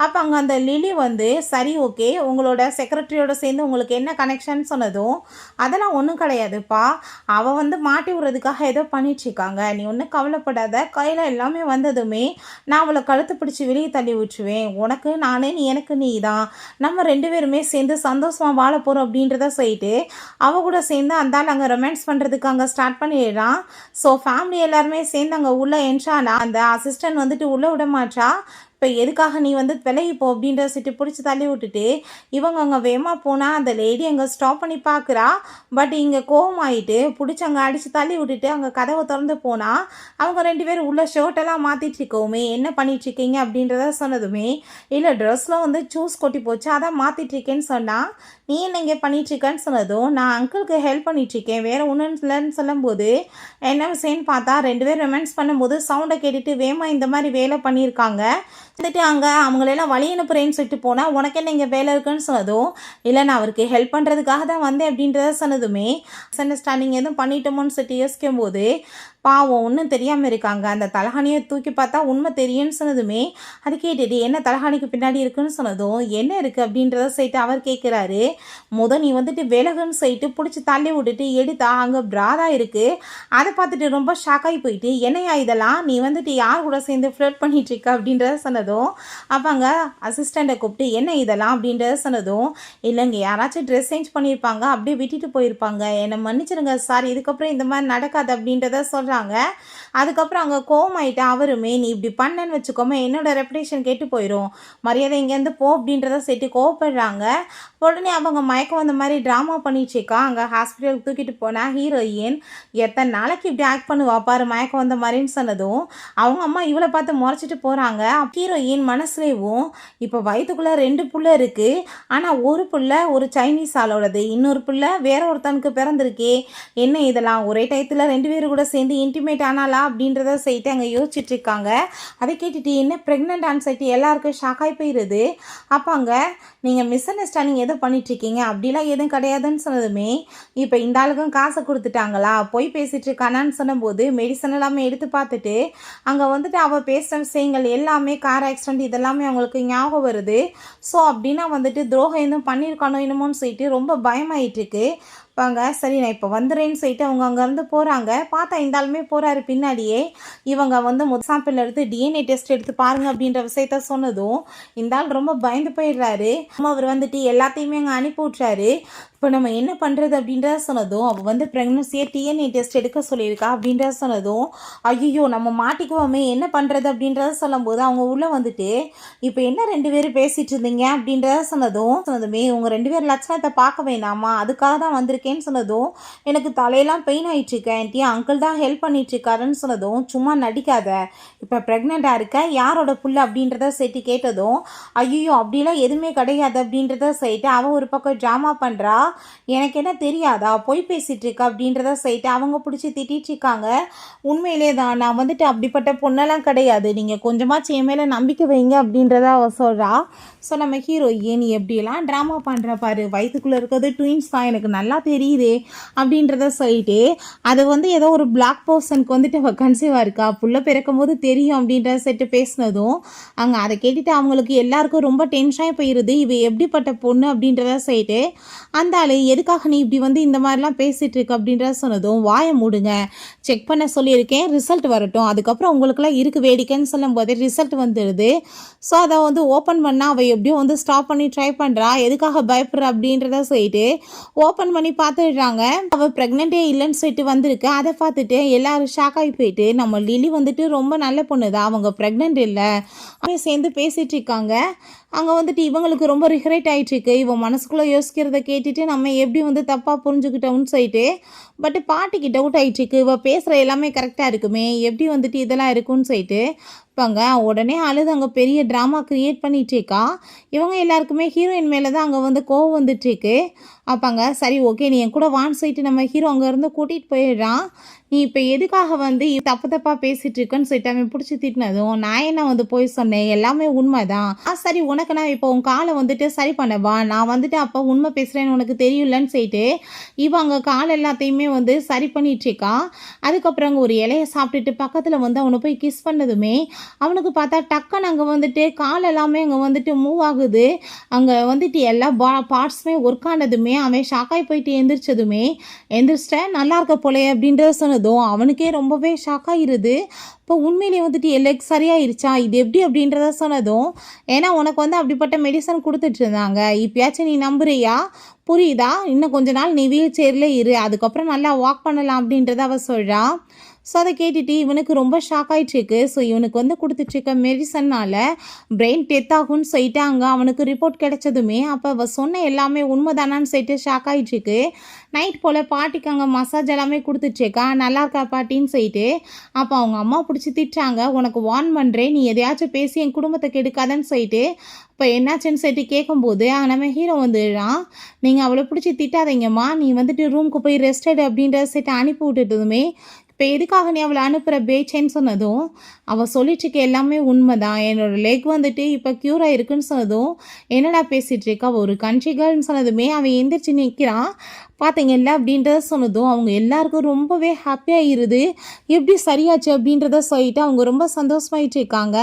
Speaker 1: அப்போ அங்கே அந்த லிலி வந்து சரி ஓகே உங்களோட செக்ரட்டரியோட சேர்ந்து உங்களுக்கு என்ன கனெக்ஷன் சொன்னதும் அதெல்லாம் ஒன்றும் கிடையாதுப்பா, அவள் வந்து மாட்டி விடுறதுக்காக ஏதோ பண்ணிட்டுருக்காங்க, நீ ஒன்றும் கவலைப்படாத, கையில் எல்லாமே வந்ததுமே நான் அவளை கழுத்து பிடிச்சி வெளியே தள்ளி விட்டுருவேன், உனக்கு நானே நீ எனக்கு நீ தான், நம்ம 2 பேருமே சேர்ந்து சந்தோஷமாக வாழ போகிறோம் அப்படின்றத சொல்லிட்டு அவள் கூட சேர்ந்து அந்தால் அங்கே ரொமான்ஸ் பண்ணுறதுக்கு அங்கே ஸ்டார்ட் பண்ணிடுறான். ஸோ ஃபேமிலி எல்லாருமே சேர்ந்து அங்கே உள்ளே என்ட்ரானா அந்த அசிஸ்டன்ட் வந்துட்டு உள்ளே விட மாட்டா. இப்போ எதுக்காக நீ வந்து விலகிப்போ அப்படின்ற சிட்டு பிடிச்சி தள்ளி விட்டுட்டு இவங்க அங்கே வேகமாக போனால் அந்த லேடி அங்கே ஸ்டாப் பண்ணி பார்க்குறா. பட் இங்கே கோவமாயிட்டு பிடிச்சி அங்கே அடித்து தள்ளி விட்டுட்டு அங்கே கதவை திறந்து போனால் அவங்க 2 பேரும் உள்ள ஷர்ட்டெல்லாம் மாற்றிட்டு இருக்கோமே என்ன பண்ணிகிட்ருக்கீங்க அப்படின்றத சொன்னதுமே இல்லை ட்ரெஸ்ஸில் வந்து சூஸ் கொட்டி போச்சு அதான் மாற்றிட்டுருக்கேன்னு சொன்னால் நீ என்ன இங்கே பண்ணிகிட்ருக்கேன்னு சொன்னதும் நான் அங்கிளுக்கு ஹெல்ப் பண்ணிகிட்ருக்கேன் வேறு ஒன்றும் இல்லைன்னு சொல்லும்போது என்ன விஷயம்னு பார்த்தா 2 பேர் ரொமான்ஸ் பண்ணும்போது சவுண்டை கேட்டுட்டு வேமா இந்த மாதிரி வேலை பண்ணியிருக்காங்க. வந்துட்டு அங்கே அவங்களெல்லாம் வழி அனுப்புகிறேன்னு சொல்லிட்டு போனால் உனக்கு என்ன இங்கே வேலை இருக்குன்னு சொன்னதும் இல்லை நான் அவருக்கு ஹெல்ப் பண்ணுறதுக்காக தான் வந்தேன் அப்படின்றத சொன்னதுமே அண்டர்ஸ்டாண்டிங் எதுவும் பண்ணிட்டோமோன்னு சொல்லிட்டு யோசிக்கும் போது பாவம் ஒன்றும் தெரியாமல் இருக்காங்க. அந்த தலகாணியை தூக்கி பார்த்தா உண்மை தெரியும்னு சொன்னதுமே அது கேட்டுட்டு என்ன தலகாணிக்கு பின்னாடி இருக்குன்னு சொன்னதும் என்ன இருக்குது அப்படின்றத சொல்லிட்டு அவர் கேட்குறாரு. நீ வந்துட்டு விலகுன்னு சொல்லிட்டு பிடிச்சி தள்ளி விட்டுட்டு எடுத்தா அங்கே பிராதா இருக்குது. அதை பார்த்துட்டு ரொம்ப ஷாக்காகி போயிட்டு என்னையா இதெல்லாம் நீ வந்துட்டு யார் கூட சேர்ந்து ஃப்ளர்ட் பண்ணிட்டு இருக்க அப்படின்றத சொன்னதும் அப்போ அங்கே அசிஸ்டண்ட்டை கூப்பிட்டு என்ன இதெல்லாம் அப்படின்றத சொன்னதும் இல்லைங்க யாராச்சும் ட்ரெஸ் சேஞ்ச் பண்ணியிருப்பாங்க அப்படியே விட்டுட்டு போயிருப்பாங்க, என்னை மன்னிச்சிருங்க சார், இதுக்கப்புறம் இந்த மாதிரி நடக்காது அப்படின்றத சொல்கிறாங்க. அதுக்கப்புறம் அங்கே கோவமாயிட்டு அவருமே நீ இப்படி பண்ணன்னு வச்சுக்கோமே என்னோட ரெப்புடேஷன் கேட்டு போயிடும், மரியாதை இங்கேருந்து போ அப்படின்றத சேர்த்து கோவப்படுறாங்க. உடனே அவங்க மயக்கம் வந்த மாதிரி ட்ராமா பண்ணிச்சுக்கா. அங்கே ஹாஸ்பிட்டலுக்கு தூக்கிட்டு போனால் ஹீரோயின் எத்தனை நாளைக்கு இப்படி ஆக்ட் பண்ணுவா பாரு மயக்கம் வந்த மாதிரின்னு சொன்னதும் அவங்க அம்மா இவளை பார்த்து முறைச்சிட்டு போகிறாங்க. ஹீரோயின் மனசுலேயும் இப்போ வயிற்றுக்குள்ளே 2 புள்ள இருக்குது, ஆனால் ஒரு புள்ள ஒரு சைனீஸ் ஆளோடது, இன்னொரு புள்ள வேற ஒருத்தனுக்கு பிறந்திருக்கே, என்ன இதெல்லாம் ஒரே டயத்தில் 2 பேரும் கூட சேர்ந்து இன்டிமேட் ஆனாலா அப்படின்றத சொல்லிட்டு அங்கே யோசிச்சுட்டு இருக்காங்க. அதை கேட்டுட்டு என்ன ப்ரெக்னென்டான்னு சொல்லிட்டு எல்லாருக்கும் ஷாக்காகி போயிடுது. அப்போ அங்கே நீங்கள் மிஸ் அண்டர்ஸ்டாண்டிங் எதுவும் பண்ணிட்டுருக்கீங்க அப்படிலாம் எதுவும் கிடையாதுன்னு சொன்னதுமே இப்போ இந்த ஆளுக்கும் காசை கொடுத்துட்டாங்களா போய் பேசிகிட்டு இருக்கானான்னு சொன்னபோது மெடிசன் எல்லாமே எடுத்து பார்த்துட்டு அங்கே வந்துட்டு அவள் பேசுகிற விஷயங்கள் எல்லாமே கார் ஆக்சிடென்ட் இதெல்லாமே அவங்களுக்கு ஞாபகம் வருது. ஸோ அப்படின்னா வந்துட்டு துரோகம் எதுவும் பண்ணியிருக்கானோ என்னமோன்னு சொல்லிட்டு ரொம்ப பயமாயிட்டுருக்கு. வாங்க சரி நான் இப்போ வந்துடுறேன்னு சொல்லிட்டு அவங்க அங்கேருந்து போகிறாங்க. பார்த்தா இந்த ஆளுமே போகிறாரு பின்னாடியே. இவங்க வந்து சாம்பிள் எடுத்து டிஎன்ஏ டெஸ்ட் எடுத்து பாருங்கள் அப்படின்ற விஷயத்த சொன்னதும் இந்த ஆள் ரொம்ப பயந்து போயிடுறாரு. அவர் வந்துட்டு எல்லாத்தையுமே அங்கே அனுப்பி விட்றாரு. இப்போ நம்ம என்ன பண்ணுறது அப்படின்றத சொன்னதும் அவள் வந்து ப்ரெக்னன்சியை டிஎன்ஏ டெஸ்ட் எடுக்க சொல்லியிருக்கா அப்படின்றத சொன்னதும் ஐயோ நம்ம மாட்டிக்குவோமே என்ன பண்ணுறது அப்படின்றத சொல்லும்போது அவங்க உள்ளே வந்துட்டு இப்போ என்ன 2 பேரும் பேசிகிட்டு இருந்தீங்க அப்படின்றத சொன்னதுமே உங்கள் 2 பேர் லட்சணத்தை பார்க்க வேண்டாமா அதுக்காக தான் வந்திருக்கேன்னு சொன்னதும் எனக்கு தலையெல்லாம் பெயின் ஆகிட்டுருக்கேன் ஆன்ட்டி அங்கிள் தான் ஹெல்ப் பண்ணிட்டுருக்காருன்னு சொன்னதும் சும்மா நடிக்காத இப்போ ப்ரெக்னெண்ட்டாக இருக்க யாரோட புள்ள அப்படின்றத சேர்த்து கேட்டதும் ஐயோ அப்படிலாம் எதுவுமே கிடையாது அப்படின்றத சொல்லிட்டு அவள் ஒரு பக்கம் ட்ராமா பண்ணுறா. எனக்கு என்ன தெரியாதா போய் பேசிகிட்டு இருக்கா அப்படின்றத சொல்லிட்டு அவங்க பிடிச்சி திட்டிகிட்டு இருக்காங்க. உண்மையிலே தான் நான் வந்துட்டு அப்படிப்பட்ட பொண்ணெல்லாம் கிடையாது, நீங்கள் கொஞ்சமாச்சு என் மேலே நம்பிக்கை வைங்க அப்படின்றத அவள் சொல்கிறா. ஸோ நம்ம ஹீரோயின் எப்படியெல்லாம் ட்ராமா பண்ணுற பாரு, வயிற்றுக்குள்ளே இருக்கிறது ட்வின்ஸ் தான் எனக்கு நல்லா தெரியுது அப்படின்றத சொல்லிட்டு அது வந்து ஏதோ ஒரு பிளாக் பர்சனுக்கு வந்துட்டு அவள் கன்சீவாக இருக்கா புள்ள பிறக்கும் போது தெரியும் அப்படின்றத செட்டு பேசினதும் அங்கே அதை கேட்டுட்டு அவங்களுக்கு எல்லாருக்கும் ரொம்ப டென்ஷனாக போயிடுது. இவ எப்படிப்பட்ட பொண்ணு அப்படின்றத சொல்லிட்டு அந்த ஆள் எதுக்காக நீ இப்படி வந்து இந்த மாதிரிலாம் பேசிகிட்டு இருக்கு அப்படின்றத சொன்னதும் வாயை மூடுங்க செக் பண்ண சொல்லியிருக்கேன் ரிசல்ட் வரட்டும் அதுக்கப்புறம் உங்களுக்குலாம் இருக்குது வேடிக்கைன்னு சொல்லும் போதே ரிசல்ட் வந்துடுது. ஸோ அதை வந்து ஓப்பன் பண்ணால் அவள் எப்படியும் வந்து ஸ்டாப் பண்ணி ட்ரை பண்ணுறா, எதுக்காக பயப்படுற அப்படின்றத சொல்லிட்டு ஓப்பன் பண்ணி பார்த்துடுறாங்க. அவள் ப்ரெக்னென்ட்டே இல்லைன்னு சொல்லிட்டு வந்திருக்கு. அதை பார்த்துட்டு எல்லாரும் ஷாக் ஆகி போயிட்டு நம்ம லிலி வந்துட்டு ரொம்ப நல்ல பொண்ணு தான் அவங்க ப்ரெக்னென்ட் இல்லை அவங்க சேர்ந்து பேசிகிட்டு இருக்காங்க. அங்கே வந்துட்டு இவங்களுக்கு ரொம்ப ரிக்ரெட் ஆகிட்டுருக்கு. இவன் மனசுக்குள்ளே யோசிக்கிறத கேட்டுட்டு நம்ம எப்படி வந்து தப்பாக புரிஞ்சுக்கிட்டோம்னு சொல்லிட்டு பட் பாட்டிக்கு டவுட் ஆகிட்டுருக்கு. இவள் பேசுகிற எல்லாமே கரெக்டாக இருக்குமே எப்படி வந்துட்டு இதெல்லாம் இருக்குன்னு சொல்லிட்டு இருப்பாங்க. உடனே அழுது அங்கே பெரிய ட்ராமா க்ரியேட் பண்ணிகிட்ருக்கா. இவங்க எல்லாருக்குமே ஹீரோயின் மேலே தான் அங்கே வந்து கோவம் வந்துட்டுருக்கு. அப்பாங்க சரி ஓகே நீ என் கூட வான்னு சொல்லிட்டு நம்ம ஹீரோ அங்கேருந்து கூட்டிகிட்டு போயிடுறான். நீ இப்போ எதுக்காக வந்து தப்பாக பேசிகிட்டு இருக்கேன்னு சொல்லிட்டு அவன் பிடிச்சி திட்டினதும் நான் என்ன வந்து போய் சொன்னேன் எல்லாமே உண்மை தான். சரி உனக்கு நான் இப்போ உன் காலை வந்துட்டு சரி பண்ணவா நான் வந்துட்டு அப்போ உண்மை பேசுகிறேன்னு உனக்கு தெரியலன்னு சொல்லிட்டு இவன் அங்கே கால் எல்லாத்தையுமே வந்து சரி பண்ணிகிட்ருக்கான். அதுக்கப்புறம் அங்கே ஒரு இலையை சாப்பிட்டுட்டு பக்கத்தில் வந்து அவனை போய் கிஸ் பண்ணதுமே அவனுக்கு பார்த்தா டக்குன்னு அங்கே வந்துட்டு கால் எல்லாமே அங்கே வந்துட்டு மூவ் ஆகுது. அங்கே வந்துட்டு எல்லா பார்ட்ஸுமே ஒர்க் ஆனதுமே அவன் ஷாக்காகி போயிட்டு எந்திரிச்சிட்டேன் நல்லா இருக்க போலே அப்படின்றத சொன்னதும் அவனுக்கே ரொம்பவே ஷாக் ஆகிருது. இப்போ உண்மையிலேயே வந்துட்டு எல்லாம் சரியாயிருச்சா இது எப்படி அப்படின்றத சொன்னதும், ஏன்னா உனக்கு வந்து அப்படிப்பட்ட மெடிசன் கொடுத்துட்டு இருந்தாங்க, இப்பயாச்சும் நீ நம்புறியா, புரியுதா, இன்னும் கொஞ்ச நாள் நீ வீல் சேர்ல இரு, அதுக்கப்புறம் நல்லா வாக் பண்ணலாம் அப்படின்றத அவ சொல்கிறா. ஸோ அதை கேட்டுட்டு இவனுக்கு ரொம்ப ஷாக் ஆகிட்டுருக்கு. ஸோ இவனுக்கு வந்து கொடுத்துட்ருக்க மெடிசன்னால் பிரெயின் டெத் ஆகும்னு சொல்லிட்டாங்க. அவனுக்கு ரிப்போர்ட் கிடைச்சதுமே அப்போ அவள் சொன்ன எல்லாமே உண்மைதானான்னு சொல்லிட்டு ஷாக் ஆகிட்டுருக்கு. நைட் போல் பாட்டிக்கு அங்கே மசாஜ் எல்லாமே கொடுத்துட்ருக்கா. நல்லா இருக்கா பாட்டின்னு சொல்லிட்டு அப்போ அவங்க அம்மா பிடிச்சி திட்டாங்க, உனக்கு வார்ன் பண்ணுறேன், நீ எதையாச்சும் பேசி என் குடும்பத்தை கெடுக்காதன்னு சொல்லிட்டு. இப்போ என்னாச்சுன்னு சொல்லிட்டு கேட்கும்போது நம்ம ஹீரோ வந்துடுறான், நீங்கள் அவளை பிடிச்சி திட்டாதீங்கம்மா, நீ வந்துட்டு ரூமுக்கு போய் ரெஸ்ட் எடு அப்படின்றத சேர்த்து அனுப்பி விட்டுட்டதுமே, இப்போ எதுக்காக நீ அவளை அனுப்புகிற பேச்சேன்னு சொன்னதும் அவள் சொல்லிட்டுருக்க எல்லாமே உண்மைதான், என்னோடய லெக் வந்துட்டு இப்போ க்யூர் ஆகிருக்குன்னு சொன்னதும் என்னடா பேசிகிட்டு இருக்கா, ஒரு கண்ட்ரி கேர்ள்னு சொன்னதுமே அவன் எந்திரிச்சு நிற்கிறான். பார்த்தீங்கல்ல அப்படின்றத சொன்னதும் அவங்க எல்லாருக்கும் ரொம்பவே ஹாப்பியாகிருது. எப்படி சரியாச்சு அப்படின்றத சொல்லிட்டு அவங்க ரொம்ப சந்தோஷமாயிட்டு இருக்காங்க.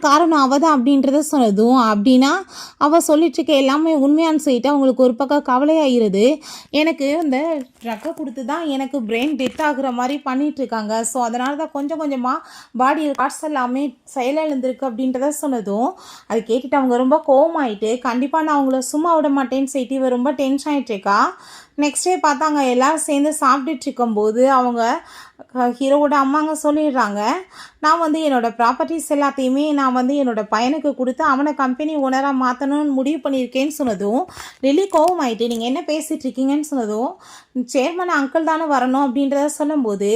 Speaker 1: காரணம் அவள் தான் அப்படின்றத சொன்னதும், அப்படின்னா அவள் சொல்லிட்டுருக்க எல்லாமே உண்மையான்னு சொல்லிட்டு அவங்களுக்கு ஒரு பக்கம் கவலையாகிருது. எனக்கு இந்த ட்ரக்கை கொடுத்து தான் எனக்கு பிரெயின் டெத் ஆகுற மாதிரி பண்ணிகிட்ருக்காங்க, ஸோ அதனால தான் கொஞ்சம் கொஞ்சமாக பாடி பார்ட்ஸ் எல்லாமே செயலிழந்திருக்கு அப்படின்றத சொன்னதும் அதை கேட்டுட்டு அவங்க ரொம்ப கோவமாயிட்டு, கண்டிப்பாக நான் அவங்கள சும்மா விட மாட்டேன்னு சொல்லிட்டு இவ ரொம்ப டென்ஷன் ஆகிட்டுருக்கா. நெக்ஸ்ட் டே பார்த்தாங்க எல்லோரும் சேர்ந்து சாப்பிட்டுட்டு இருக்கும்போது அவங்க ஹீரோவோட அம்மாங்க சொல்லிடுறாங்க, நான் வந்து என்னோடய ப்ராப்பர்ட்டிஸ் எல்லாத்தையுமே நான் வந்து என்னோடய பையனுக்கு கொடுத்து அவனை கம்பெனி ஓனராக மாற்றணும்னு முடிவு பண்ணியிருக்கேன்னு சொன்னதும் லில்லி கோவம் ஆகிட்டு, நீங்கள் என்ன பேசிகிட்டு இருக்கீங்கன்னு சொன்னதும், சேர்மன் அங்கிள் தானே வரணும் அப்படின்றத சொல்லும்போது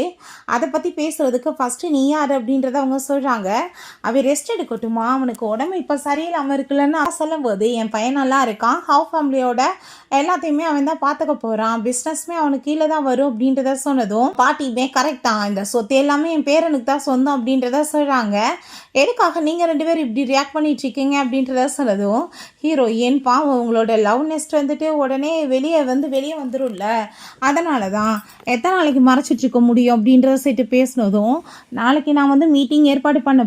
Speaker 1: அதை பற்றி பேசுகிறதுக்கு ஃபஸ்ட்டு நீ யார் அப்படின்றத அவங்க சொல்கிறாங்க. அவன் ரெஸ்ட் எடுக்கட்டுமா, அவனுக்கு உடம்பு இப்போ சரியில்லாமல் இருக்குல்லன்னு சொல்லும்போது, என் பையன் நல்லா இருக்கான், ஹவுஸ் ஃபேமிலியோட எல்லாத்தையுமே அவன் தான் பார்த்துக்க போகிறான், பிஸ்னஸ்மே அவனுக்கு கீழே தான் வரும் அப்படின்றத சொன்னதும் பாட்டியுமே கரெக்ட் தான், இந்த சொத்து எல்லாமே என் பேரனுக்கு தான் சொந்தம் அப்படின்றத சொல்கிறாங்க. எதுக்காக நீங்கள் 2 பேரும் இப்படி ரியாக்ட் பண்ணிகிட்ருக்கீங்க அப்படின்றத சொன்னதும் ஹீரோயின் பாவம் உங்களோட லவ் நெஸ்ட் வந்துட்டு உடனே வெளியே வந்துடும்ல, அதனால தான் எத்தனை நாளைக்கு மறைச்சிட்ருக்க முடியும் அப்படின்றத சேர்த்து பேசினதும், நாளைக்கு நான் வந்து மீட்டிங் ஏற்பாடு பண்ண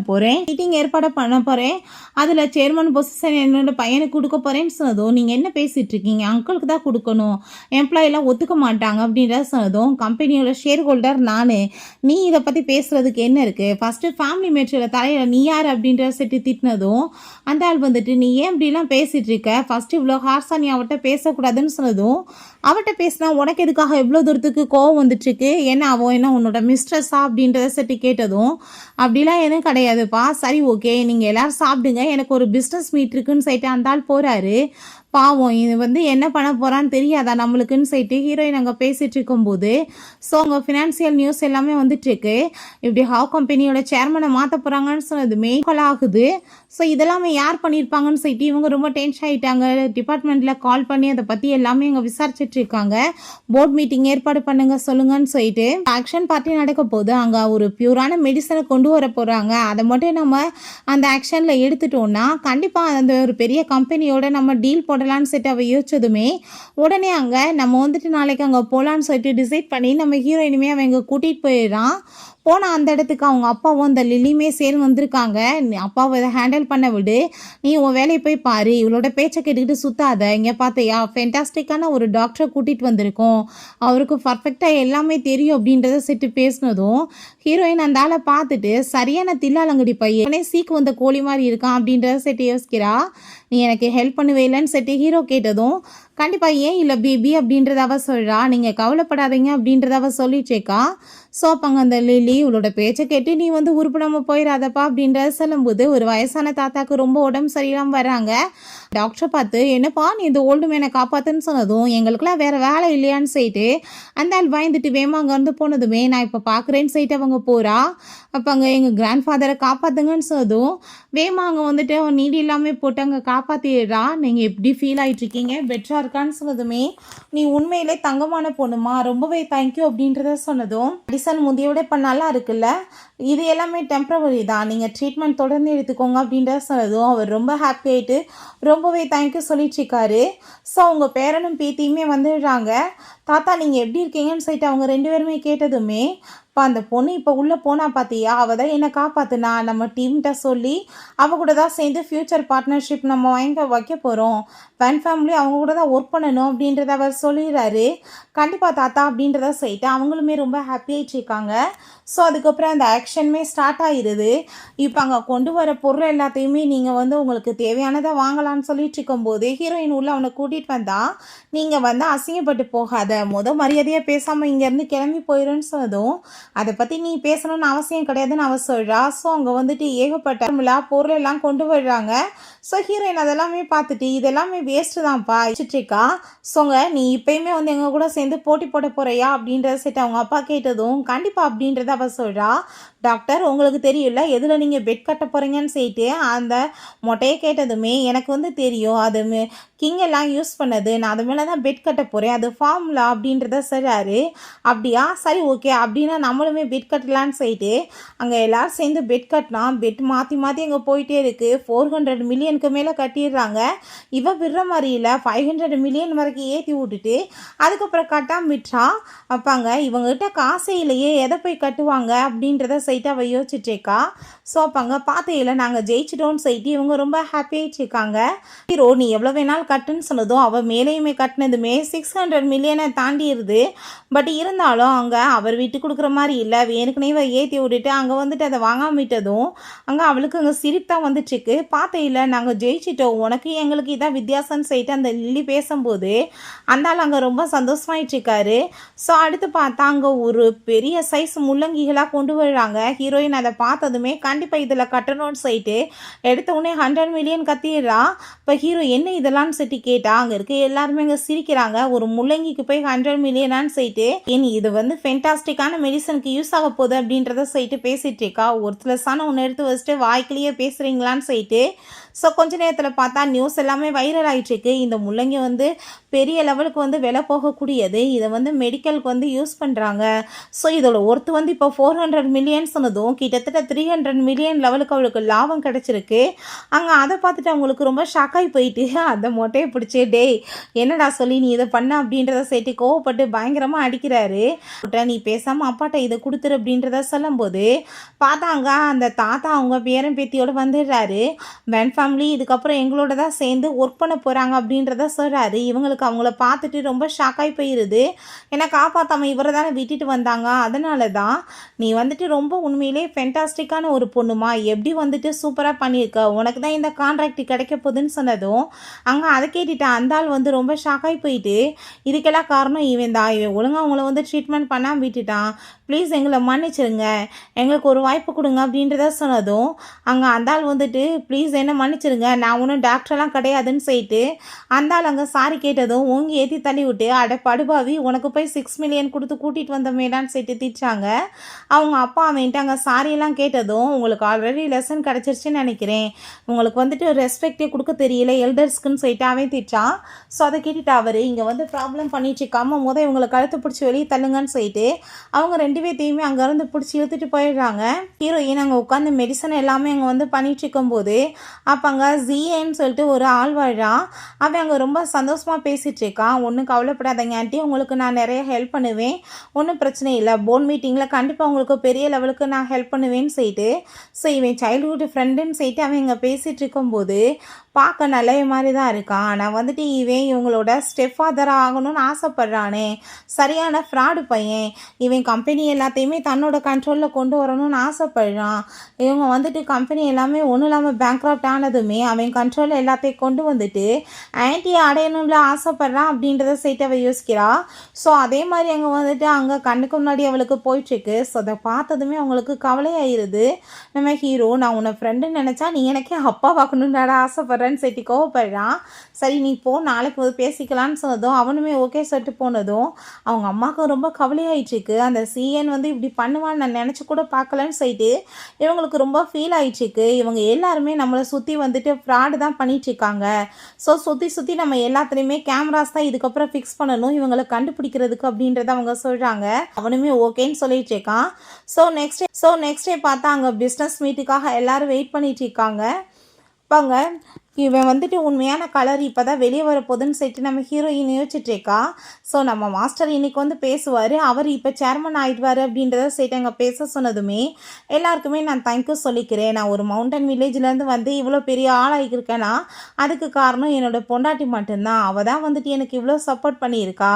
Speaker 1: போகிறேன், அதில் சேர்மன் பொசிஷன் என்னோட பையனுக்கு கொடுக்க போகிறேன்னு சொன்னதும், நீங்கள் என்ன பேசிகிட்டு இருக்கீங்க, அங்கிளுக்கு தான் கொடுக்கணும், எம்ப்ளாயெல்லாம் ஒத்துக்க மாட்டாங்க அப்படின்றத சொன்னதும், கம்பெனியோட ஷேர் ஹோல்டர் நான், நீ இதை பற்றி பேசுகிறதுக்கு என்ன இருக்குது, ஃபஸ்ட்டு ஃபேமிலி மேட்ரோட தலையில் நீ யார் அப்படின்ற செட்டு திட்டினதும் அந்த ஆள் வந்துட்டு, நீ ஏன் இப்படிலாம் பேசிகிட்டு இருக்க, ஃபஸ்ட்டு இவ்வளோ ஹார்ஸாக நீ அவட்ட பேசக்கூடாதுன்னு சொன்னதும், அவட்ட பேசினா உனக்கு எதுக்காக எவ்வளோ தூரத்துக்கு கோவம் வந்துட்டுருக்கு, ஏன்னா அவன் என்ன உன்னோட மிஸ்ட்ரஸா அப்படின்றத செட்டு கேட்டதும், அப்படிலாம் எதுவும் கிடையாதுப்பா, சரி ஓகே நீங்கள் எல்லோரும் சாப்பிடுங்க, எனக்கு ஒரு பிஸ்னஸ் மீட் இருக்குன்னு சொல்லிட்டு அந்த ஆள் போகிறாரு. பாவம் இது வந்து என்ன பண்ண போகிறான்னு தெரியாதா நம்மளுக்குன்னு சொல்லிட்டு ஹீரோயின் அங்கே பேசிகிட்டு இருக்கும்போது, ஸோ அவங்க ஃபினான்சியல் நியூஸ் எல்லாமே வந்துட்டுருக்கு, இப்படி ஹவ் கம்பெனியோட சேர்மனை மாற்ற போகிறாங்கன்னு சொன்னது மெயின் ஆகுது. ஸோ இதெல்லாமே யார் பண்ணியிருப்பாங்கன்னு சொல்லிட்டு இவங்க ரொம்ப டென்ஷன் ஆகிட்டாங்க. டிபார்ட்மெண்ட்டில் கால் பண்ணி அதை பற்றி எல்லாமே இங்கே விசாரிச்சுட்டு இருக்காங்க. போர்ட் மீட்டிங் ஏற்பாடு பண்ணுங்க சொல்லுங்கன்னு சொல்லிட்டு ஆக்ஷன் பார்ட்டி நடக்க போகுது. அங்கே ஒரு பியூரான மெடிசனை கொண்டு வர போகிறாங்க. அதை மட்டும் நம்ம அந்த ஆக்ஷனில் எடுத்துட்டோம்னா கண்டிப்பாக அந்த ஒரு பெரிய கம்பெனியோட நம்ம டீல் போடலான்னு சொல்லிட்டு அவள் யோசிச்சதுமே உடனே அங்கே நம்ம வந்துட்டு நாளைக்கு அங்கே போகலான்னு சொல்லிட்டு டிசைட் பண்ணி நம்ம ஹீரோயினுமே அவன் இங்கே கூட்டிகிட்டு போயிடுறான். போனால் அந்த இடத்துக்கு அவங்க அப்பாவும் அந்த லில்லியுமே சேர்ந்து வந்திருக்காங்க. அப்பாவை இதை ஹேண்டில் பண்ண விடு, நீ உன் வேலையை போய் பாரு, இவளோட பேச்சை கேட்டுக்கிட்டு சுத்தாத, இங்கே பார்த்தியா ஃபென்டாஸ்டிக்கான ஒரு டாக்டரை கூட்டிகிட்டு வந்திருக்கோம், அவருக்கு பர்ஃபெக்டாக எல்லாமே தெரியும் அப்படின்றத செட்டு பேசினதும் ஹீரோயின் அந்த ஆளை பார்த்துட்டு சரியான தில்லாலங்கடி பையனே சீக்கு வந்த கோழி மாதிரி இருக்கான் அப்படின்றத செட்டு யோசிக்கிறா. நீ எனக்கு ஹெல்ப் பண்ணுவே இல்லைன்னு செட்டு ஹீரோ கேட்டதும் கண்டிப்பாக ஏன் இல்லை பேபி அப்படின்றத அவ சொல்கிறா. நீங்கள் கவலைப்படாதீங்க அப்படின்றத அவ சொல்லிச்சேக்கா. ஸோ அப்போங்க அந்த லில்லி இவளோட பேச்சை கேட்டு நீ வந்து உருப்படாமல் போயிடாதப்பா அப்படின்றத சொல்லும்போது ஒரு வயசான தாத்தாக்கு ரொம்ப உடம்பு சரியில்லாமல் வராங்க. டாக்டரை பார்த்து என்னப்பா நீ இந்த ஓல்டு மேனை காப்பாற்றுன்னு சொன்னதும் எங்களுக்குலாம் வேறு வேலை இல்லையான்னு சொல்லிட்டு அந்த ஆள் பயந்துட்டு வேமா அங்கேருந்து போனதுமே நான் இப்போ பார்க்குறேன்னு சொல்லிட்டு அவங்க போகிறா. அப்போ அங்கே எங்கள் கிராண்ட் ஃபாதரை காப்பாற்றுங்கன்னு சொன்னதும் வேமா அங்கே வந்துட்டு அவன் நீடி இல்லாமல் போட்டு அங்கே காப்பாற்றிடுறா. நீங்கள் எப்படி ஃபீல் ஆகிட்ருக்கீங்க, பெட்டராக இருக்கான்னு சொன்னதுமே நீ உண்மையிலே தங்கமான பொண்ணுமா, ரொம்பவே தேங்க்யூ அப்படின்றத சொன்னதும் மெடிசன் முந்தையோட இப்போ நல்லா இருக்குல்ல, இது எல்லாமே டெம்ப்ரவரி தான், நீங்கள் ட்ரீட்மெண்ட் தொடர்ந்து எடுத்துக்கோங்க அப்படின்றத சொன்னதும் அவர் ரொம்ப ஹாப்பி ஆகிட்டு ரொம்பவே தேங்க்யூ சொல்லிட்டுருக்காரு. ஸோ அவங்க பேரனும் பேத்தியுமே வந்துடுறாங்க. தாத்தா நீங்கள் எப்படி இருக்கீங்கன்னு சொல்லிட்டு அவங்க 2 பேருமே கேட்டதுமே இப்போ அந்த பொண்ணு இப்போ உள்ளே போனா பார்த்தியா, அவள் தான் என்னை காப்பாத்துனா. நம்ம டீம்கிட்ட சொல்லி அவள் கூட தான் சேர்ந்து ஃப்யூச்சர் பார்ட்னர்ஷிப் நம்ம வைக்க போகிறோம். ஃபன் ஃபேமிலி அவங்க கூட தான் ஒர்க் பண்ணணும் அப்படின்றத அவர் சொல்லிடுறாரு. கண்டிப்பாக தாத்தா அப்படின்றத சொல்லிட்டு அவங்களுமே ரொம்ப ஹாப்பி ஆகிட்ருக்காங்க. ஸோ அதுக்கப்புறம் அந்த ஆக்ஷனுமே ஸ்டார்ட் ஆகிடுது. இப்போ அங்கே கொண்டு வர பொருள் எல்லாத்தையுமே நீங்கள் வந்து உங்களுக்கு தேவையானதை வாங்கலான்னு சொல்லிட்டு இருக்கும்போது ஹீரோயின் உள்ள அவனை கூட்டிகிட்டு வந்தா, நீங்கள் வந்து அசிங்கப்பட்டு போகாத, மரியாதையாக பேசாமல் இங்கேருந்து கிளம்பி போயிடுன்னு சொன்னதும், அதை பற்றி நீ பேசணும்னு அவசியம் கிடையாதுன்னு அவ சொல்கிறா. ஸோ அங்கே வந்துட்டு ஏகப்பட்ட பொருள் எல்லாம் கொண்டு வர்றாங்க. ஸோ ஹீரோயின் அதெல்லாமே பார்த்துட்டு இதெல்லாமே வேஸ்ட்டு தான்ப்பா வச்சுட்ருக்கா. ஸோங்க நீ இப்போயுமே வந்து எங்கள் கூட சேர்ந்து போட்டி போட போகிறையா அப்படின்றத சேர்த்து அவங்க அப்பா கேட்டதும் கண்டிப்பாக அப்படின்றத அவள் சொல்கிறா. டாக்டர் உங்களுக்கு தெரியல எதில் நீங்கள் பெட் கட்ட போகிறீங்கன்னு சொல்லிட்டு அந்த மொட்டையை கேட்டதுமே எனக்கு வந்து தெரியும், அது கிங் எல்லாம் யூஸ் பண்ணது, நான் அது மேலே தான் பெட் கட்ட போகிறேன், அது ஃபார்முலா அப்படின்றத சொல்கிறாரு. அப்படியா, சரி ஓகே, அப்படின்னா நம்மளுமே பெட் கட்டலான்னு சொல்லிட்டு அங்கே எல்லோரும் சேர்ந்து பெட் கட்டினா பெட் மாற்றி மாற்றி அங்கே போயிட்டே இருக்குது. 400 மில்லியனுக்கு மேலே கட்டிடுறாங்க. இவ விடுற மாதிரி இல்லை, 500 மில்லியன் வரைக்கும் ஏற்றி விட்டுட்டு அதுக்கப்புறம் கட்டாம விட்டுறா. அப்பாங்க இவங்ககிட்ட காசே இல்லையே, எதை போய் கட்டுவாங்க அப்படின்றத சைட்டு அவள் யோசிச்சுட்ருக்கா. ஸோ அப்பாங்க பார்த்தையில் நாங்கள் ஜெயிச்சிட்டோன்னு சொல்லிட்டு இவங்க ரொம்ப ஹாப்பியாகிட்ருக்காங்க. ஹீரோ நீ எவ்வளோ வேணாலும் கட்டுன்னு சொன்னதும் அவள் மேலேயுமே கட்டினதுமே 600 மில்லியனை தாண்டிடுது. பட் இருந்தாலும் அங்கே அவர் விட்டு கொடுக்குற மாதிரி இல்லை, ஏற்கனவே ஏற்றி விட்டுட்டு அங்கே வந்துட்டு அதை வாங்காம விட்டதும் அங்கே அவளுக்கு அங்கே சிரிப்பு தான் வந்துட்டுருக்கு. பார்த்தையில் நாங்கள் ஜெயிச்சிட்டோம், உனக்கு எங்களுக்கு இதான் வித்தியாசம்னு சொல்லிட்டு அந்த லில்லி பேசும்போது அந்த ஆள் அங்கே ரொம்ப சந்தோஷமாயிட்ருக்காரு. ஸோ அடுத்து பார்த்தா அங்கே ஒரு பெரிய சைஸ் முள்ளங்கிகளாக கொண்டு வர்றாங்க. ஹீரோயின் அதை பார்த்ததுமே கண்டிப்பாக இதில் கட்டணும்னு சொல்லிட்டு எடுத்த உடனே 100 மில்லியன் கத்திடுறா. இப்போ ஹீரோ என்ன இதெல்லாம் சொல்லிட்டு கேட்டா அங்கே இருக்க எல்லாருமே அங்கே சிரிக்கிறாங்க. ஒரு முள்ளங்கிக்கு போய் 100 மில்லியனான்னு சொல்லிட்டு இது வந்து ஃபென்டாஸ்டிக்கான மெடிசனுக்கு யூஸ் ஆக போகுது அப்படின்றத சொல்லிட்டு பேசிகிட்டு இருக்கா. ஒருத்தலசான ஒன்று எடுத்து வச்சுட்டு வாய்க்கிலேயே பேசுகிறீங்களான்னு சொல்லிட்டு. ஸோ கொஞ்ச நேரத்தில் பார்த்தா நியூஸ் எல்லாமே வைரல் ஆகிட்டுருக்கு. இந்த முள்ளங்கி வந்து பெரிய லெவலுக்கு வந்து விலை போகக்கூடியது, இதை வந்து மெடிக்கலுக்கு வந்து யூஸ் பண்ணுறாங்க. ஸோ இதோட ஒர்த்து வந்து இப்போ 400 மில்லியன் சொன்னதும் கிட்டத்தட்ட 300 மில்லியன் லெவலுக்கு அவளுக்கு லாபம் கிடச்சிருக்கு. அங்கே அதை பார்த்துட்டு அவங்களுக்கு ரொம்ப ஷாக்காகி போயிட்டு அந்த மொட்டையை பிடிச்சி டேய் என்னடா சொல்லி நீ இதை பண்ண அப்படின்றத சேர்த்து கோவப்பட்டு பயங்கரமாக அடிக்கிறாரு. நீ பேசாமல் அப்பாட்ட இதை கொடுத்துரு அப்படின்றத சொல்லும்போது பார்த்தாங்க அந்த தாத்தா அவங்க பேரன் பேத்தியோடு வந்துடுறாரு. ஃபேமிலி இதுக்கப்புறம் எங்களோட தான் சேர்ந்து ஒர்க் பண்ண போகிறாங்க அப்படின்றத சொல்கிறாரு. இவங்களுக்கு அவங்கள பார்த்துட்டு ரொம்ப ஷாக்காகி போயிடுது. ஏன்னா காப்பாற்றாமல் இவரை தானே விட்டுட்டு வந்தாங்க, அதனால தான் நீ வந்துட்டு ரொம்ப உண்மையிலே ஃபென்டாஸ்டிக்கான ஒரு பொண்ணுமா, எப்படி வந்துட்டு சூப்பராக பண்ணியிருக்க, உனக்கு தான் இந்த கான்ட்ராக்ட் கிடைக்க போகுதுன்னு சொன்னதும் அங்கே அதை கேட்டுட்டு அந்த ஆள் வந்து ரொம்ப ஷாக்காகி போயிட்டு இதுக்கெல்லாம் காரணம் இவன் தான், இவன் ஒழுங்காக அவங்கள வந்து ட்ரீட்மெண்ட் பண்ணாமல் விட்டுட்டான், ப்ளீஸ் எங்களை மன்னிச்சிருங்க, எங்களுக்கு ஒரு வாய்ப்பு கொடுங்க அப்படின்றத சொன்னதும் அங்கே அந்த ஆள் வந்துட்டு ப்ளீஸ் என்ன மன்னிச்சிருங்க, நான் ஒன்றும் டாக்டரெலாம் கிடையாதுன்னு சொல்லிட்டு அந்த ஆள் அங்கே சாரி கேட்டதும் ஓங்கி ஏற்றி தள்ளி விட்டு அட படுபாவி உனக்கு போய் 6 மில்லியன் கொடுத்து கூட்டிகிட்டு வந்த மேடான்னு சொல்லிட்டு திட்டாங்க. அவங்க அப்பா அவன்ட்டு அங்கே சாரியெல்லாம் கேட்டதும் உங்களுக்கு ஆல்ரெடி லெசன் கிடச்சிருச்சுன்னு நினைக்கிறேன், உங்களுக்கு வந்துட்டு ரெஸ்பெக்டே கொடுக்க தெரியல எல்டர்ஸ்க்குன்னு சொல்லிட்டு அவன் திட்டான். ஸோ அதை கேட்டுட்டு அவர் இங்கே வந்து ப்ராப்ளம் பண்ணிட்டு இருக்காம இவங்களை கழுத்து பிடிச்சி வெளியே தள்ளுங்கன்னு சொல்லிட்டு அவங்க 2 பேர்த்தையுமே அங்கேருந்து பிடிச்சி இழுத்துட்டு போயிடுறாங்க. ஹீரோயின் அங்கே உட்காந்து மெடிசன் எல்லாமே அங்கே வந்து பண்ணிட்டு இருக்கும்போது அப்போ அங்கே ஜிஏன்னு சொல்லிட்டு ஒரு ஆள் வாழ்றான். அவன் அங்கே ரொம்ப சந்தோஷமாக பேசிகிட்டு இருக்கான். ஒன்றும் கவலைப்படாதீங்க ஆண்டி, உங்களுக்கு நான் நிறைய ஹெல்ப் பண்ணுவேன், ஒன்றும் பிரச்சனை இல்லை, போர்ட் மீட்டிங்கில் கண்டிப்பாக உங்களுக்கு பெரிய லெவலுக்கு நான் ஹெல்ப் பண்ணுவேன்னு சொல்லிட்டு. ஸோ இவன் சைல்டுஹுட் ஃப்ரெண்டுன்னு சொல்லிட்டு அவன் இங்கே பேசிகிட்டு இருக்கும்போது பார்க்க நல்ல மாதிரி தான் இருக்கான். ஆனால் வந்துட்டு இவங்களோட ஸ்டெப் ஃபாதராக ஆகணும்னு ஆசைப்பட்றானே, சரியான ஃப்ராடு பையன். இவன் கம்பெனி எல்லாத்தையுமே தன்னோட கண்ட்ரோலில் கொண்டு வரணும்னு ஆசைப்படுறான். இவங்க வந்துட்டு கம்பெனி எல்லாமே ஒன்றும் இல்லாமல் பேங்க்ராப்ட் ஆனதுமே அவன் கண்ட்ரோலில் எல்லாத்தையும் கொண்டு வந்துட்டு ஆன்ட்டியை அடையணும்ல ஆசைப்பட்றான் அப்படின்றத சேர்த்து அவள் யோசிக்கிறா. ஸோ அதே மாதிரி அங்கே வந்துட்டு அங்கே கண்ணுக்கு முன்னாடி அவளுக்கு போயிட்டுருக்கு. ஸோ அதை பார்த்ததுமே அவங்களுக்கு கவலையாயிருது. நம்ம ஹீரோ நான் உன்னை ஃப்ரெண்டுன்னு நினச்சா நீ எனக்கே அப்பா பார்க்கணுன்னு ஆசைப்பட்றேன்னு சேர்த்து கோவப்படுறான். சரி நீ போ, நாளைக்கு போது பேசிக்கலான்னு சொன்னதும் அவனுமே ஓகே சொல்லிட்டு போனதும் அவங்க அம்மாவுக்கு ரொம்ப கவலையாயிட்டுருக்கு. அந்த சிஎன் வந்து இப்படி பண்ணுவான்னு நான் நினச்சி கூட பார்க்கலன்னு சொல்லிட்டு இவங்களுக்கு ரொம்ப ஃபீல் ஆயிடுச்சுக்கு. இவங்க எல்லாருமே நம்மளை சுற்றி வந்துட்டு ஃப்ராடு தான் பண்ணிகிட்ருக்காங்க. ஸோ சுற்றி நம்ம எல்லாத்துலேயுமே கேமராஸ் தான் இதுக்கப்புறம் ஃபிக்ஸ் பண்ணணும் இவங்களை கண்டுபிடிக்கிறதுக்கு அப்படின்றத அவங்க சொல்கிறாங்க. அவனுமே ஓகேன்னு சொல்லிட்டு இருக்கான். ஸோ நெக்ஸ்ட் டே பார்த்தா அங்கே பிஸ்னஸ் மீட்டுக்காக எல்லோரும் வெயிட் பண்ணிட்டு இருக்காங்க. அப்பாங்க இவன் வந்துட்டு உண்மையான கலர் இப்போ தான் வெளியே வரப்போகுதுன்னு சொல்லிட்டு நம்ம ஹீரோயின் யோசிச்சுட்ருக்கா. ஸோ நம்ம மாஸ்டர் இன்னைக்கு வந்து பேசுவார், அவர் இப்போ சேர்மன் ஆகிடுவார் அப்படின்றத சொல்லிட்டு அங்கே பேச சொன்னதுமே எல்லாருக்குமே நான் தேங்க்யூ சொல்லிக்கிறேன். நான் ஒரு மவுண்டன் வில்லேஜ்லேருந்து வந்து இவ்வளோ பெரிய ஆளாகிருக்கேன்னா அதுக்கு காரணம் என்னோடய பொண்டாட்டி மட்டும்தான். அவள் தான் வந்துட்டு எனக்கு இவ்வளோ சப்போர்ட் பண்ணியிருக்கா.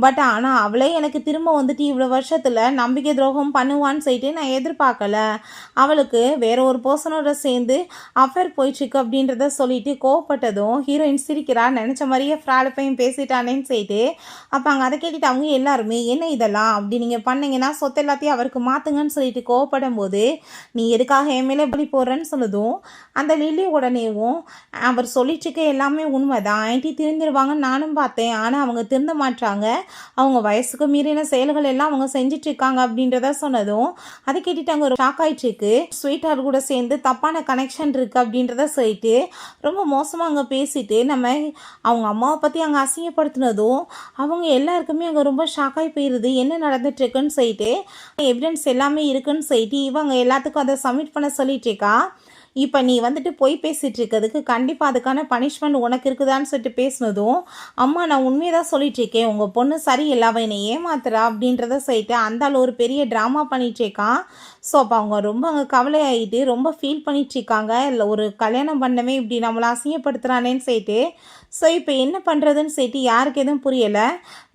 Speaker 1: பட் ஆனால் அவளே எனக்கு திரும்ப வந்துட்டு இவ்வளோ வருஷத்தில் நம்பிக்கை துரோகம் பண்ணுவான்னு சொல்லிட்டு நான் எதிர்பார்க்கல. அவளுக்கு வேற ஒரு பர்சனோட சேர்ந்து அஃபேர் போயிட்டுருக்கு அப்படின்றத சொல்லிட்டு கோவப்பட்டதும் ஹீரோயின் சிரிக்கிறா. நினச்ச மாதிரியே ஃப்ராடு பையன் பேசிட்டானேன்னு சொல்லிட்டு அப்போ அங்கே அதை கேட்டுட்டு அவங்க எல்லாருமே என்ன இதெல்லாம் அப்படி நீங்கள் பண்ணீங்கன்னா சொத்து எல்லாத்தையும் அவருக்கு மாற்றுங்கன்னு சொல்லிட்டு கோவப்படும் போது நீ எதுக்காக என் மேலே பலி போடுறேன்னு சொல்லுதும் அந்த லில்லி உடனேவும் அவர் சொல்லிட்டுருக்க எல்லாமே உண்மைதான், ஆன்ட்டி திருந்திருவாங்கன்னு நானும் பார்த்தேன், ஆனால் அவங்க திருந்த மாட்டாங்க, அவங்க வயசுக்கு மீறின செயல்கள் எல்லாம் அவங்க செஞ்சிட்ருக்காங்க அப்படின்றத சொன்னதும் அதை கேட்டுட்டு அங்கே ஒரு ஷாக் ஆகிட்டுருக்கு. ஸ்வீட் ஹார்ட் கூட சேர்ந்து தப்பான கனெக்ஷன் இருக்குது அப்படின்றத சொல்லிட்டு ரொம்ப மோசமாக அங்கே பேசிட்டு நம்ம அவங்க அம்மாவை பற்றி அங்கே அசிங்கப்படுத்தினதும் அவங்க எல்லாருக்குமே அங்கே ரொம்ப ஷாக்காகி போயிடுது. என்ன நடந்துட்டுருக்குன்னு சொல்லிட்டு எவிடன்ஸ் எல்லாமே இருக்குன்னு சொல்லிட்டு இவங்க எல்லாத்துக்கும் அதை சப்மிட் பண்ண சொல்லிட்டுருக்கா. இப்போ நீ வந்துட்டு பொய் பேசிகிட்டு இருக்கிறதுக்கு கண்டிப்பாக அதுக்கான பனிஷ்மெண்ட் உனக்கு இருக்குதான்னு சொல்லிட்டு பேசினதும் அம்மா நான் உண்மையை தான் சொல்லிட்டுருக்கேன், உங்கள் பொண்ணு சரியில்லை, அவள் என்னை ஏமாத்துறா அப்படின்றத சொல்லிட்டு அந்தால ஒரு பெரிய ட்ராமா பண்ணிகிட்ருக்கான். ஸோ அப்போ அவங்க ரொம்ப அங்கே கவலையாகிட்டு ரொம்ப ஃபீல் பண்ணிகிட்ருக்காங்க. இல்லை ஒரு கல்யாணம் பண்ணவே இப்படி நம்மளை அசிங்கப்படுத்துகிறானேன்னு சொல்லிட்டு. ஸோ இப்போ என்ன பண்ணுறதுன்னு சொல்லிட்டு யாருக்கு எதுவும் புரியலை.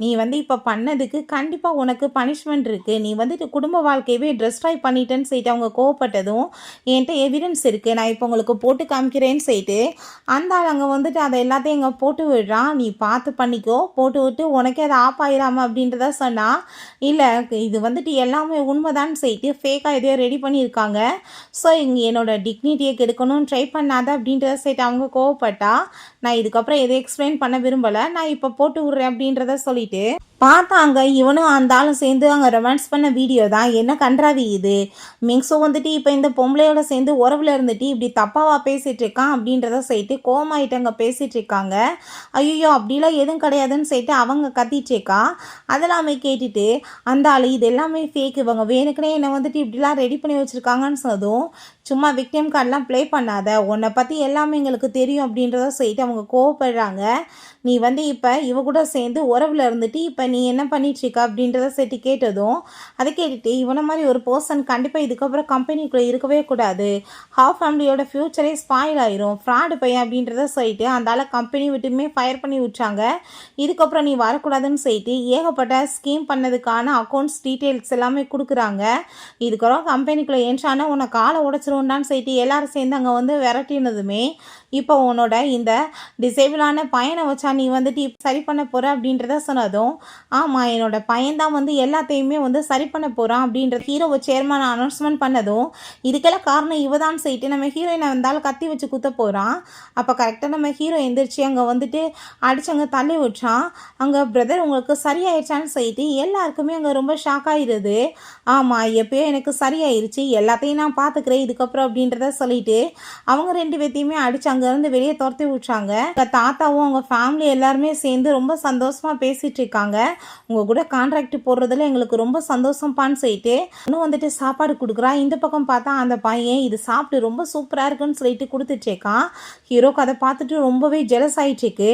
Speaker 1: நீ வந்து இப்போ பண்ணதுக்கு கண்டிப்பாக உனக்கு பனிஷ்மெண்ட் இருக்குது, நீ வந்துட்டு குடும்ப வாழ்க்கையவே டிஸ்ட்ராய் பண்ணிட்டேன்னு சொல்லிட்டு அவங்க கோவப்பட்டதும் என்கிட்ட எவிடன்ஸ் இருக்குது, நான் இப்போ உங்களுக்கு போட்டு காமிக்கிறேன்னு சொல்லிட்டு அந்த ஆள் அங்கே வந்துட்டு அதை எல்லாத்தையும் இங்கே போட்டு விடுறான். நீ பார்த்து பண்ணிக்கோ, போட்டு விட்டு உனக்கே அதை ஆஃப் ஆயிடாமல் அப்படின்றத சொன்னால் இல்லை இது வந்துட்டு எல்லாமே உண்மைதான்னு சொல்லிட்டு ஃபேக்காக எதையோ ரெடி பண்ணியிருக்காங்க. ஸோ இங்கே என்னோடய டிக்னிட்டியை கெடுக்கணும்னு ட்ரை பண்ணாத அப்படின்றத சொல்லிட்டு அவங்க கோவப்பட்டா. நான் இதுக்கப்புறம் எதை எக்ஸ்பிளைன் பண்ண விரும்பலை, நான் இப்போ போட்டு விட்றேன் அப்படின்றத சொல்லிட்டு பார்த்தாங்க. இவனும் அந்த ஆளும் சேர்ந்து அங்கே ரொமான்ஸ் பண்ண வீடியோ தான். என்ன கன்றாவி இது, மிங்ஸும் வந்துட்டு இப்போ இந்த பொம்பளையோட சேர்ந்து உறவில் இருந்துட்டு இப்படி தப்பாவா பேசிகிட்டு இருக்கான் அப்படின்றத சொல்லிட்டு கோமாயிட்டு அங்கே பேசிகிட்டு இருக்காங்க. ஐயோ அப்படிலாம் எதுவும் கிடையாதுன்னு சொல்லிட்டு அவங்க கத்திட்டுருக்கா. அதெல்லாமே கேட்டுட்டு அந்த ஆள் இது எல்லாமே ஃபேக், இவங்க வேணுக்குனே என்னை வந்துட்டு இப்படிலாம் ரெடி பண்ணி வச்சுருக்காங்கன்னு சொன்னதும் சும்மா விக்டிம் கார்டெலாம் ப்ளே பண்ணாத, உன்னை பற்றி எல்லாமே எங்களுக்கு தெரியும் அப்படின்றத சொல்லிட்டு அவங்க கோவப்படுறாங்க. நீ வந்து இப்போ இவ கூட சேர்ந்து உறவில் இருந்துட்டு இப்போ நீ என்ன பண்ணிட்டுருக்க அப்படின்றத சேர்த்து கேட்டதும் அதை கேட்டுட்டு இவனை மாதிரி ஒரு பர்சன் கண்டிப்பாக இதுக்கப்புறம் கம்பெனிக்குள்ளே இருக்கவே கூடாது, ஹாஃப் ஃபேமிலியோட ஃப்யூச்சரே ஸ்பாயில் ஆயிரும், ஃப்ராடு பையன் அப்படின்றத சொல்லிட்டு அந்த கம்பெனி விட்டுமே ஃபயர் பண்ணி விட்டாங்க. இதுக்கப்புறம் நீ வரக்கூடாதுன்னு சொல்லிட்டு ஏகப்பட்ட ஸ்கீம் பண்ணதுக்கான அக்கௌண்ட்ஸ் டீட்டெயில்ஸ் எல்லாமே கொடுக்குறாங்க. இதுக்கப்புறம் கம்பெனிக்குள்ளே ஏன்றானா உன்னை காலை உடச்சிருவோண்டான்னு சொல்லிட்டு எல்லாரும் சேர்ந்து அங்கே வந்து விரட்டினதுமே இப்போ உன்னோட இந்த டிசேபிளான பையனை வச்சா நீ வந்துட்டு இப்போ சரி பண்ண போகிற அப்படின்றத சொன்னதும் ஆமாம் என்னோட பையன்தான் வந்து எல்லாத்தையுமே வந்து சரி பண்ண போகிறான் அப்படின்ற ஹீரோவை சேர்மன் அனௌன்ஸ்மெண்ட் பண்ணதும் இதுக்கெல்லாம் காரணம் இவதான் சொல்லிட்டு நம்ம ஹீரோயினை வந்தாலும் கத்தி வச்சு குத்த போகிறான். அப்போ கரெக்டாக நம்ம ஹீரோ எந்திரிச்சு அங்கே வந்துட்டு அடிச்சவங்க தள்ளி விட்டான். அங்கே பிரதர் உங்களுக்கு சரியாயிடுச்சான்னு சொல்லிட்டு எல்லாருக்குமே அங்கே ரொம்ப ஷாக் ஆகிடுது. ஆமாம் எப்பயோ எனக்கு சரியாயிருச்சு, எல்லாத்தையும் நான் பார்த்துக்கிறேன் இதுக்கப்புறம் அப்படின்றத சொல்லிட்டு அவங்க ரெண்டு பேர்த்தையுமே அடிச்சு அங்கேருந்து வெளியே துரத்தி விட்டாங்க. தாத்தாவும் அவங்க ஃபேமிலி எல்லாருமே சேர்ந்து ரொம்ப சந்தோஷமாக பேசிகிட்டு இருக்காங்க. உங்கள் கூட கான்ட்ராக்ட் போடுறதுல எங்களுக்கு ரொம்ப சந்தோஷம்ப்பான்னு சொல்லிட்டு இன்னும் வந்துட்டு சாப்பாடு கொடுக்குறா. இந்த பக்கம் பார்த்தா அந்த பையன் இது சாப்பிட்டு ரொம்ப சூப்பராக இருக்குன்னு சொல்லிட்டு கொடுத்துட்ருக்கான். ஹீரோக்கு அதை பார்த்துட்டு ரொம்பவே ஜெலஸ் ஆகிட்டுருக்கு.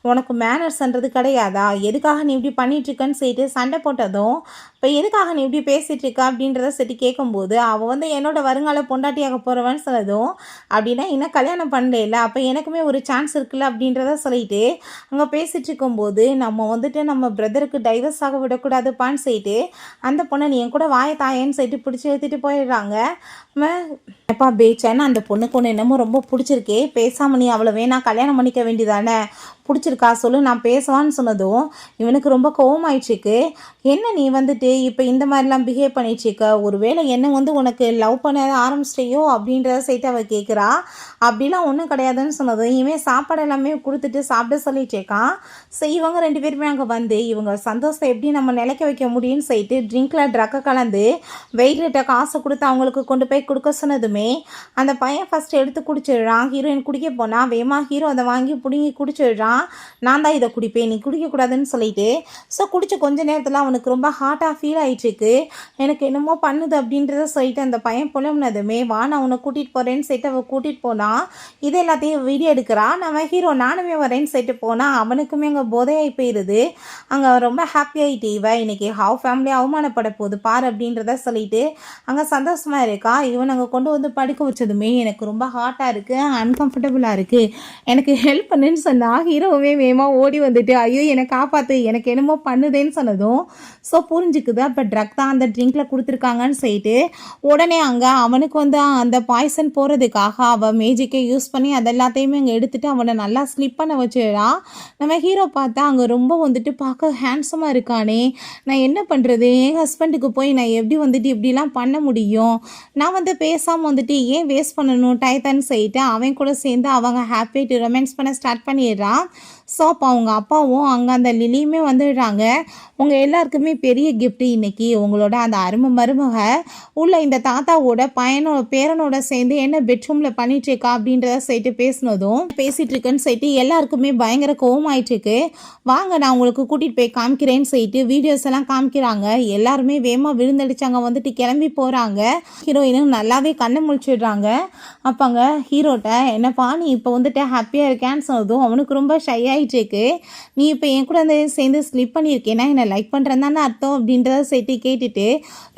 Speaker 1: உனக்கு மேனர்ஸ்ன்றது கிடையாதா, எதுக்காக நீ இப்படி பண்ணிகிட்ருக்கன்னு சொல்லிட்டு சண்டை போட்டதும் இப்போ எதுக்காக நீ இப்படி பேசிகிட்டு இருக்கா அப்படின்றத சரி கேட்கும்போது அவள் வந்து என்னோட வருங்கால பொண்டாட்டியாக போகிறவன்னு சொன்னதும் அப்படின்னா இன்னும் கல்யாணம் பண்ணல, அப்போ எனக்குமே ஒரு சான்ஸ் இருக்குல்ல அப்படின்றத சொல்லிட்டு அங்கே பேசிகிட்டு இருக்கும்போது நம்ம வந்துட்டு நம்ம பிரதருக்கு டைவர்ஸ் ஆக விடக்கூடாதுப்பான்னு சொல்லிட்டு அந்த பொண்ணை நீ என் கூட வாய தாயேன்னு சொல்லிட்டு பிடிச்சி எடுத்துகிட்டு போயிடுறாங்க. எப்பா பேச்சேன்னு அந்த பொண்ணுக்கு ஒன்று என்னமோ ரொம்ப பிடிச்சிருக்கே, பேசாமல் நீ அவளை வேணா கல்யாணம் பண்ணிக்க வேண்டியதானே, பிடிச்சிருக்கா சொல்லு நான் பேசுவான்னு சொன்னதும் இவனுக்கு ரொம்ப கோவமாயிடுச்சுக்கு. என்ன நீ வந்துட்டு இப்போ இந்த மாதிரிலாம் பிஹேவ் பண்ணிட்டுருக்க, ஒருவேளை என்ன வந்து உனக்கு லவ் பண்ண ஆரம்பிச்சிட்டியோ அப்படின்றத சேர்த்து அவள் கேட்குறா. அப்படிலாம் ஒன்றும் கிடையாதுன்னு சொன்னதும் இவன் சாப்பாடு எல்லாமே கொடுத்துட்டு சாப்பிட சொல்லிட்டுருக்கான். ஸோ இவங்க ரெண்டு பேருமே அங்கே வந்து இவங்க சந்தோஷத்தை எப்படி நம்ம நிலைக்க வைக்க முடியும்னு சொல்லிட்டு ட்ரிங்கில் ட்ரக்கை கலந்து வெயிட்கிட்ட காசை கொடுத்து அவங்களுக்கு கொண்டு போய் கொடுக்க சொன்னதுமே அந்த பையன் ஃபஸ்ட்டு எடுத்து குடிச்சிடுறான். ஹீரோயின் குடிக்க போனால் வேமா ஹீரோ அதை வாங்கி பிடுங்கி குடிச்சிடுறான். நான் தான் இதை குடிப்பேன், நீ குடிக்கக்கூடாதுன்னு சொல்லிட்டு. ஸோ குடிச்ச கொஞ்ச நேரத்தில் அவனுக்கு ரொம்ப ஹார்ட்டாக ஃபீல் ஆகிட்டுருக்கு. எனக்கு என்னமோ பண்ணுது அப்படின்றத சொல்லிட்டு அந்த பையன் புலம்புனதுமே வா நான் உன்னை கூட்டிகிட்டு போகிறேன்னு சொல்லிட்டு அவள் கூட்டிகிட்டு போனான். இது எல்லாத்தையும் வீடியோ எடுக்கிறான். நம்ம ஹீரோ நானுமே வரேன்னு சொல்லிட்டு போனால் அவனுக்குமே அங்கே போதையாகி போயிடுது. அங்கே ரொம்ப ஹாப்பி ஆகிட்டு இன்னைக்கு ஹாவ் ஃபேமிலி அவமானப்பட போகுது பாரு அப்படின்றத சொல்லிட்டு அங்கே சந்தோஷமாக இருக்கா. இவன் அங்கே கொண்டு வந்து படுக்க வச்சதுமே எனக்கு ரொம்ப ஹார்ட்டாக இருக்குது, அன்கம்ஃபர்டபுளாக இருக்குது, எனக்கு ஹெல்ப் பண்ணுன்னு சொன்னால் ஹீரோவே வேகமாக ஓடி வந்துட்டு ஐயோ என்னை காப்பாற்று, எனக்கு என்னமோ பண்ணுதேன்னு சொன்னதும் ஸோ புரிஞ்சுக்குது அப்போ ட்ரக் தான் அந்த ட்ரிங்கில் கொடுத்துருக்காங்கன்னு சொல்லிட்டு உடனே அங்கே அவனுக்கு வந்து அந்த பாய்சன் போகிறதுக்காக அவள் மேஜிக்கை யூஸ் பண்ணி அதெல்லாத்தையுமே அங்கே எடுத்துகிட்டு அவனை நல்லா ஸ்லிப் பண்ண வச்சிடா. நம்ம ஹீரோ பார்த்தா அங்கே ரொம்ப வந்துட்டு பார்க்க ஹேண்ட்ஸமாக இருக்கானே, நான் என்ன பண்ணுறது, என் ஹஸ்பண்டுக்கு போய் நான் எப்படி வந்துட்டு இப்படிலாம் பண்ண முடியும், நான் வந்து பேசாமல் வந்துட்டு ஏன் வேஸ்ட் பண்ணணும் டயத்தன்னு சொல்லிட்டு அவன் கூட சேர்ந்து அவங்க ஹாப்பியாக ரொமான்ஸ் பண்ண ஸ்டார்ட் பண்ணிடுறான். ஸோ அப்போ அவங்க அப்பாவும் அங்கே அந்த லிலியுமே வந்துடுறாங்க. உங்கள் எல்லாருக்குமே பெரிய கிஃப்ட்டு இன்றைக்கி உங்களோட அந்த அருமை மருமக உள்ள இந்த தாத்தாவோட பேரனோட சேர்ந்து என்ன பெட்ரூமில் பண்ணிகிட்ருக்கா அப்படின்றத சொல்லிட்டு பேசிகிட்டு இருக்குன்னு சொல்லிட்டு எல்லாருக்குமே பயங்கர கோவமாயிட்டுருக்கு. வாங்க நான் உங்களுக்கு கூட்டிகிட்டு போய் காமிக்கிறேன்னு சொல்லிட்டு வீடியோஸ் எல்லாம் காமிக்கிறாங்க. எல்லாருமே வேகமாக விழுந்தடிச்சாங்க வந்துட்டு கிளம்பி போகிறாங்க. ஹீரோயினும் நல்லாவே கண்ணை முழிச்சிடுறாங்க. அப்போங்க ஹீரோட்ட என்னப்பா நீ இப்போ வந்துட்டு ஹாப்பியாக இருக்கேன்னு சொன்னதும் அவனுக்கு ரொம்ப ஷை ஆகிட்டுருக்கு. நீ இப்போ என் கூட வந்து சேர்ந்து ஸ்லிப் பண்ணியிருக்கேன்னா என்னை லைக் பண்ணுறேன் தானே அர்த்தம் அப்படின்றத சேர்த்து கேட்டுட்டு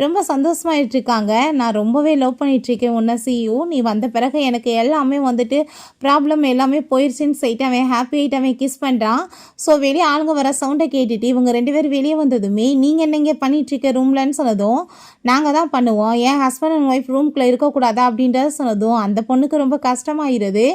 Speaker 1: ரொம்ப சந்தோஷமாயிட்டு இருக்காங்க. நான் ரொம்பவே லவ் பண்ணிகிட்ருக்கேன் உன்னை சியூ, நீ வந்த பிறகு எனக்கு எல்லாமே வந்துட்டு ப்ராப்ளம் எல்லாமே போயிடுச்சுன்னு சொல்லிட்டு அவன் ஹாப்பி ஆகிட்டு அவன் கிஸ் பண்ணுறான். ஸோ வெளியே ஆளுங்க வர சவுண்டை கேட்டுட்டு இவங்க 2 பேரும் வெளியே வந்ததுமே நீங்கள் என்னங்க பண்ணிகிட்ருக்க ரூம்லன்னு சொன்னதும் நாங்கள் தான் பண்ணுவோம், என் ஹஸ்பண்ட் அண்ட் ஒய்ஃப் ரூம்குள்ளே இருக்கக்கூடாதா அப்படின்றத சொன்னதும் அந்த பொண்ணுக்கு ரொம்ப கஷ்டமாயிருது.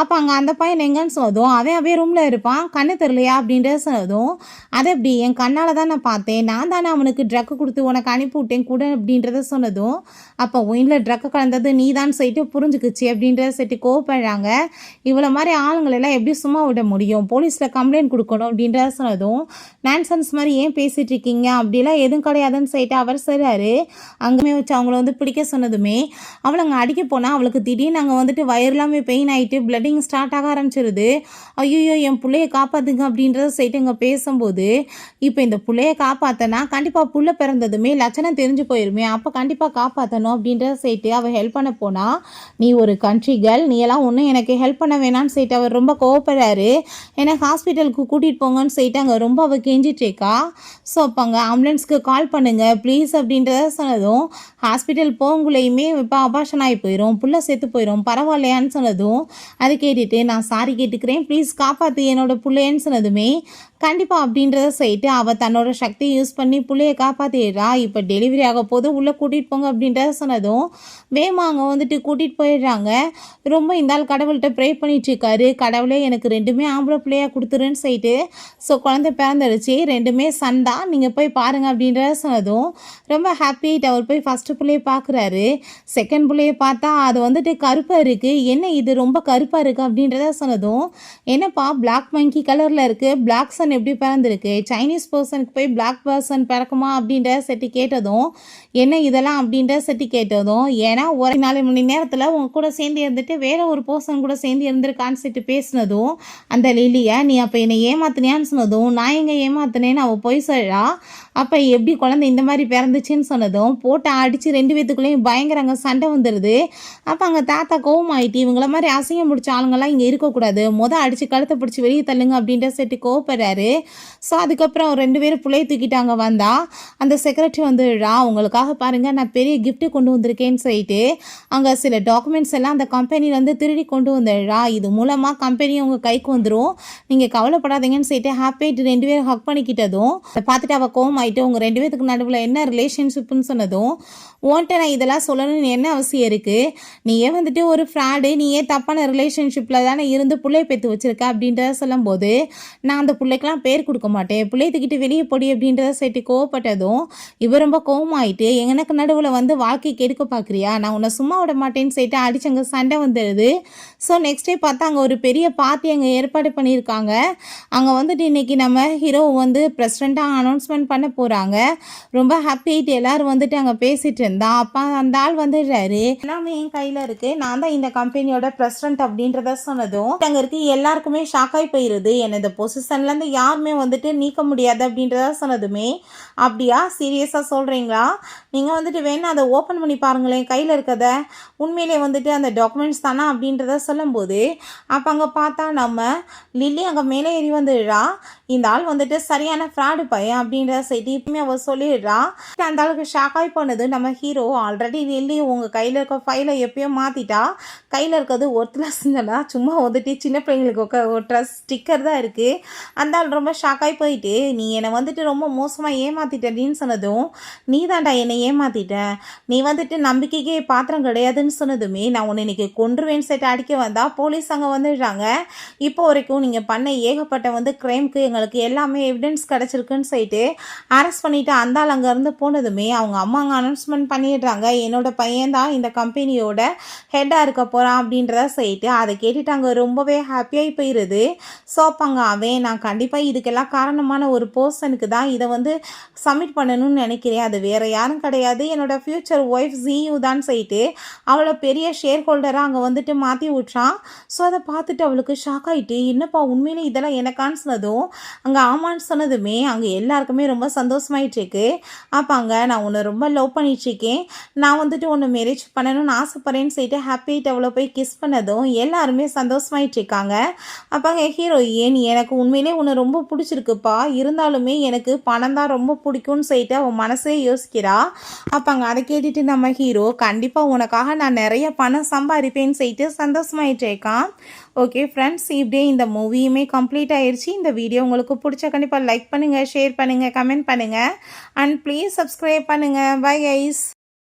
Speaker 1: அப்போ அங்கே அந்த பையன் எங்கன்னு சொன்னதும் அவன் ரூமில் இருப்பான், கண்ணு தெரியலையா அப்படின்றத சொன்னதும் அதை எப்படி என் கண்ணால் தான் நான் பார்த்தேன், நான் தானே அவனுக்கு ட்ரக்கு கொடுத்து உனக்கு அனுப்பி விட்டேன் கூட அப்படின்றத சொன்னதும் அப்போ ஒயினில் ட்ரக்கு கலந்தது நீ தான் சொல்லிட்டு புரிஞ்சுக்குச்சு அப்படின்றத சொல்லிட்டு கோவப்படுறாங்க. இவ்வளோ மாதிரி ஆளுங்களெல்லாம் எப்படி சும்மா விட முடியும், போலீஸில் கம்ப்ளைண்ட் கொடுக்கணும் அப்படின்றத சொன்னதும் நான்சென்ஸ் மாதிரி ஏன் பேசிகிட்டு இருக்கீங்க, அப்படிலாம் எதுவும் கிடையாதுன்னு சொல்லிட்டு அவர் சொல்கிறாரு. அங்கேயுமே வச்சு அவங்கள வந்து பிடிக்க சொன்னதுமே அவளை அங்கே அடிக்க போனால் அவளுக்கு திடீர்னு அங்கே வந்துட்டு வயிறுலாமே பெயின் ஆகிட்டு பிளட்டிங் ஸ்டார்ட் ஆக ஆரம்பிச்சிருது. ஐயோ என் பிள்ளைய காப்பாற்றுங்க அப்படின்றத சொல்லிட்டு இங்கே பேசும்போது இப்போ இந்த பிள்ளைய காப்பாற்றினா கண்டிப்பாக புள்ள பிறந்ததுமே லட்சணம் தெரிஞ்சு போயிருமே, அப்போ கண்டிப்பாக காப்பாற்றணும் அப்படின்றத சொல்லிட்டு அவள் ஹெல்ப் பண்ண போனால் நீ ஒரு கண்ட்ரி கேர்ள், நீ எல்லாம் ஒன்றும் எனக்கு ஹெல்ப் பண்ண வேணான்னு சொல்லிட்டு அவர் ரொம்ப கோவப்படுறாரு. எனக்கு ஹாஸ்பிட்டலுக்கு கூட்டிகிட்டு போங்கன்னு சொல்லிட்டு அங்கே ரொம்ப அவள் கெஞ்சிட்ருக்கா. ஸோ அப்போ அங்கே ஆம்புலன்ஸ்க்கு கால் பண்ணுங்கள் ப்ளீஸ் அப்படின்றத சொன்னதும் ஹாஸ்பிட்டல் போகுங்களையுமே இப்போ அபாஷன் ஆகி போயிடும், புள்ள செத்து போயிடும், பரவாயில்லையான்னு சொன்னதும் அது கேட்டுட்டு நான் சாரி கேட்டுக்கிறேன் ப்ளீஸ் காப்பாற்று என்னோட பிள்ளைன்னு சொன்னதுமே கண்டிப்பாக அப்படின்றத சொல்லிட்டு அவள் தன்னோட சக்தியை யூஸ் பண்ணி பிள்ளையை காப்பாற்றிடுறா. இப்போ டெலிவரி ஆக போது உள்ளே கூட்டிகிட்டு போங்க அப்படின்றத சொன்னதும் வேமாங்க வந்துட்டு கூட்டிகிட்டு போயிடுறாங்க. ரொம்ப இந்த ஆள் கடவுள்கிட்ட ப்ரே பண்ணிகிட்ருக்காரு, கடவுளே எனக்கு 2மே ஆம்பளை பிள்ளையாக கொடுத்துருன்னு சொல்லிட்டு. ஸோ குழந்தை பிறந்துடுச்சு, 2மே சன் தான், நீங்கள் போய் பாருங்கள் அப்படின்றத சொன்னதும் ரொம்ப ஹாப்பியாகிட்டு அவர் போய் ஃபஸ்ட்டு பிள்ளையை பார்க்குறாரு. செகண்ட் பிள்ளையை பார்த்தா அது வந்துட்டு கருப்பாக இருக்குது, என்ன இது ரொம்ப கருப்பாக இருக்குது அப்படின்றத சொன்னதும் என்னப்பா பிளாக் மங்கி கலரில் இருக்குது, பிளாக் சன் எப்படி பிறந்திருக்கு, சைனீஸ் பர்சனுக்கு போய் பிளாக் பர்சன் பிறக்குமா அப்படின்ற செட்டி கேட்டதும் என்ன இதெல்லாம் அப்படின்ற செட்டி கேட்டதும் ஏன்னா ஒரு 4 மணி நேரத்தில் உங்க கூட சேர்ந்து இருந்துட்டு வேற ஒரு பர்சன் கூட சேர்ந்து இருந்திருக்கான்னு சொல்லிட்டு பேசினதும் அந்த லிலியை நீ அப்போ என்னை ஏமாத்தினியான்னு சொன்னதும் நான் எங்கே ஏமாத்தினேன்னு அவள் போய் சொல்றா. அப்போ எப்படி குழந்தை இந்த மாதிரி பிறந்துச்சுன்னு சொன்னதும் போட்டு அடித்து 2 பேத்துக்குள்ளேயும் பயங்கர அங்கே சண்டை வந்துடுது. அப்போ அங்கே தாத்தா கோவமாயிட்டு இவங்கள மாதிரி அசிங்கம் பிடிச்ச ஆளுங்கள்லாம் இங்கே இருக்கக்கூடாது, அடித்து கழுத்தை பிடிச்சி வெளியே தள்ளுங்க அப்படின்ற செட்டு கோவப்படுறாரு. ஸோ அதுக்கப்புறம் 2 பேரும் பிள்ளையை தூக்கிட்டாங்க. வந்தா அந்த செக்ரட்டரி வந்துடுறா, உங்களுக்காக பாருங்கள் நான் பெரிய கிஃப்ட்டு கொண்டு வந்திருக்கேன்னு சொல்லிட்டு அங்கே சில டாக்குமெண்ட்ஸ் எல்லாம் அந்த கம்பெனிலேருந்து திருடி கொண்டு வந்துடுறா. இது மூலமாக கம்பெனி உங்கள் கைக்கு வந்துடும், நீங்கள் கவலைப்படாதீங்கன்னு சொல்லிட்டு ஹாப்பியாகிட்டு 2 பேரும் ஹக் பண்ணிக்கிட்டதும் அதை பார்த்துட்டு அவள் கோவமாயிட்டு உங்கள் 2 பேத்துக்கு நடுவில் என்ன ரிலேஷன்ஷிப்னு சொன்னதும் உன்ட்ட நான் இதெல்லாம் சொல்லணும்னு என்ன அவசியம் இருக்குது, நீயே வந்துட்டு ஒரு ஃப்ராடு, நீயே தப்பான ரிலேஷன்ஷிப்பில் தானே இருந்து பிள்ளைய பெற்று வச்சுருக்க அப்படின்றத சொல்லும்போது நான் அந்த பிள்ளைக்கு உனக்கெல்லாம் பேர் கொடுக்க மாட்டேன், பிள்ளைய தூக்கிட்டு வெளியே போடி அப்படின்றத சொல்லிட்டு கோவப்பட்டதும் இவ ரொம்ப கோவமாயிட்டு எனக்கு நடுவில் வந்து வாழ்க்கை கெடுக்க பார்க்குறியா, நான் உன்னை சும்மா விட மாட்டேன்னு சொல்லிட்டு அடிச்சங்க சண்டை வந்துடுது. ஸோ நெக்ஸ்ட் டே பார்த்தா அங்கே ஒரு பெரிய பார்ட்டி அங்கே ஏற்பாடு பண்ணியிருக்காங்க. அங்கே வந்துட்டு இன்றைக்கி நம்ம ஹீரோ வந்து ப்ரெசிடெண்ட்டாக அனௌன்ஸ்மெண்ட் பண்ண போகிறாங்க. ரொம்ப ஹாப்பி ஆகிட்டு எல்லோரும் வந்துட்டு அங்கே பேசிகிட்டு இருந்தா அப்பா அந்த ஆள் வந்துடுறாரு. எல்லாமே என் கையில் இருக்குது, நான் தான் இந்த கம்பெனியோட ப்ரெசிடெண்ட் அப்படின்றத சொன்னதும் அங்கே இருக்கு எல்லாருக்குமே ஷாக் ஆகி போயிடுது. என்னை இந்த பொசிஷன்லேருந்து யாருமே வந்துட்டு நீக்க முடியாது அப்படின்றத சொன்னதுமே அப்படியா சீரியஸாக சொல்கிறீங்களா, நீங்கள் வந்துட்டு வேணா அதை ஓப்பன் பண்ணி பாருங்களேன் கையில் இருக்கத உண்மையிலே வந்துட்டு அந்த டாக்குமெண்ட்ஸ் தானா அப்படின்றத சொல்லும்போது அப்போ அங்கே பார்த்தா நம்ம லில்லி அங்கே மேலே ஏறி வந்துடுறா. இந்த ஆள் வந்துட்டு சரியான ஃப்ராடு பையன் அப்படின்ற செய்தி இப்பவுமே அவள் சொல்லிடுறா. அந்த ஆளுக்கு ஷாக் ஆகி போனது நம்ம ஹீரோ. ஆல்ரெடி லில்லி உங்கள் கையில் இருக்க ஃபைலை எப்பயும் மாற்றிட்டா, கையில் இருக்கிறது ஒர்த்லெஸ் இல்லைனா சும்மா வந்துட்டு சின்ன பிள்ளைங்களுக்கு ஒட்டுற ஸ்டிக்கர் தான் இருக்குது. அந்த ஆள் ரொம்ப ஷாக் ஆகி போயிட்டு நீ என்னை வந்துட்டு ரொம்ப மோசமாக ஏமாற்றிட்டேன்னு சொன்னதும் நீ தாண்டா என்னை ஏமாற்றிட்ட, நீ வந்துட்டு நம்பிக்கைக்கே பாத்திரம் கிடையாதுன்னு சொன்னதுமே நான் உன்னை இன்னைக்கு கொன்றுவேன்னு சொல்லிட்டு அடிக்க வந்தால் போலீஸ் அங்கே வந்துடுறாங்க. இப்போ வரைக்கும் நீங்கள் பண்ண ஏகப்பட்ட வந்து கிரைம்க்கு எங்களுக்கு எல்லாமே எவிடன்ஸ் கிடச்சிருக்குன்னு சொல்லிட்டு அரெஸ்ட் பண்ணிவிட்டு அந்த ஆள் அங்கேருந்து போனதுமே அவங்க அம்மா அங்கே அனௌன்ஸ்மெண்ட் பண்ணிடுறாங்க, என்னோட பையன் தான் இந்த கம்பெனியோட ஹெட்டாக இருக்க போகிறான் அப்படின்றத சொல்லிட்டு அதை கேட்டுட்டு அங்கே ரொம்பவே ஹாப்பியாகி போயிடுது. ஸோ அப்பாங்க அவன் நான் கண்டிப்பாக இதுக்கெல்லாம் காரணமான ஒரு பர்சனுக்கு தான் இதை வந்து சப்மிட் பண்ணணும்னு நினைக்கிறேன், அது வேறு யாரும் கிடையாது என்னோட ஃப்யூச்சர் ஒய்ஃப் ஜியூ தான் சொல்லிட்டு அவளை பெரிய ஷேர் ஹோல்டராக அங்கே வந்துட்டு மாற்றி விட்றான். ஸோ அதை பார்த்துட்டு அவளுக்கு ஷாக் ஆகிட்டு என்னப்பா உண்மையிலே இதெல்லாம் எனக்கான்னு சொன்னதும் அங்கே ஆமான்னு சொன்னதுமே அங்கே எல்லாருக்குமே ரொம்ப சந்தோஷமாயிட்டுருக்கு. அப்போ அங்கே நான் உன்னை ரொம்ப லவ் பண்ணிகிட்ருக்கேன், நான் வந்துட்டு உன்னை மேரேஜ் பண்ணணும்னு ஆசைப்பட்றேன்னு சொல்லிட்டு ஹாப்பிட்டு அவ்வளோ போய் கிஸ் பண்ணதும் எல்லாருமே சந்தோஷமாயிட்ருக்காங்க. அப்போ அங்கே ஹீரோயின் எனக்கு உண்மையிலே உன்னை ரொம்ப பிடிச்சிருக்குப்பா, இருந்தாலுமே எனக்கு பணம் தான் ரொம்ப பிடிக்கும்னு சொல்லிட்டு அவன் மனசே யோசிக்கிறா. அப்போ அங்கே அதை கேட்டுட்டு நம்ம ஹீரோ கண்டிப்பாக உனக்காக நான் நிறைய பணம் சம்பாதிப்பேன்னு சொல்லிட்டு சந்தோஷமாயிட்ருக்கான். ஓகே ஃப்ரெண்ட்ஸ், இப்படியே இந்த மூவியுமே கம்ப்ளீட் ஆயிடுச்சு. இந்த வீடியோ உங்களுக்கு பிடிச்ச கண்டிப்பாக லைக் பண்ணுங்கள், ஷேர் பண்ணுங்கள், கமெண்ட் பண்ணுங்கள் அண்ட் ப்ளீஸ் சப்ஸ்கிரைப் பண்ணுங்கள். Bye guys.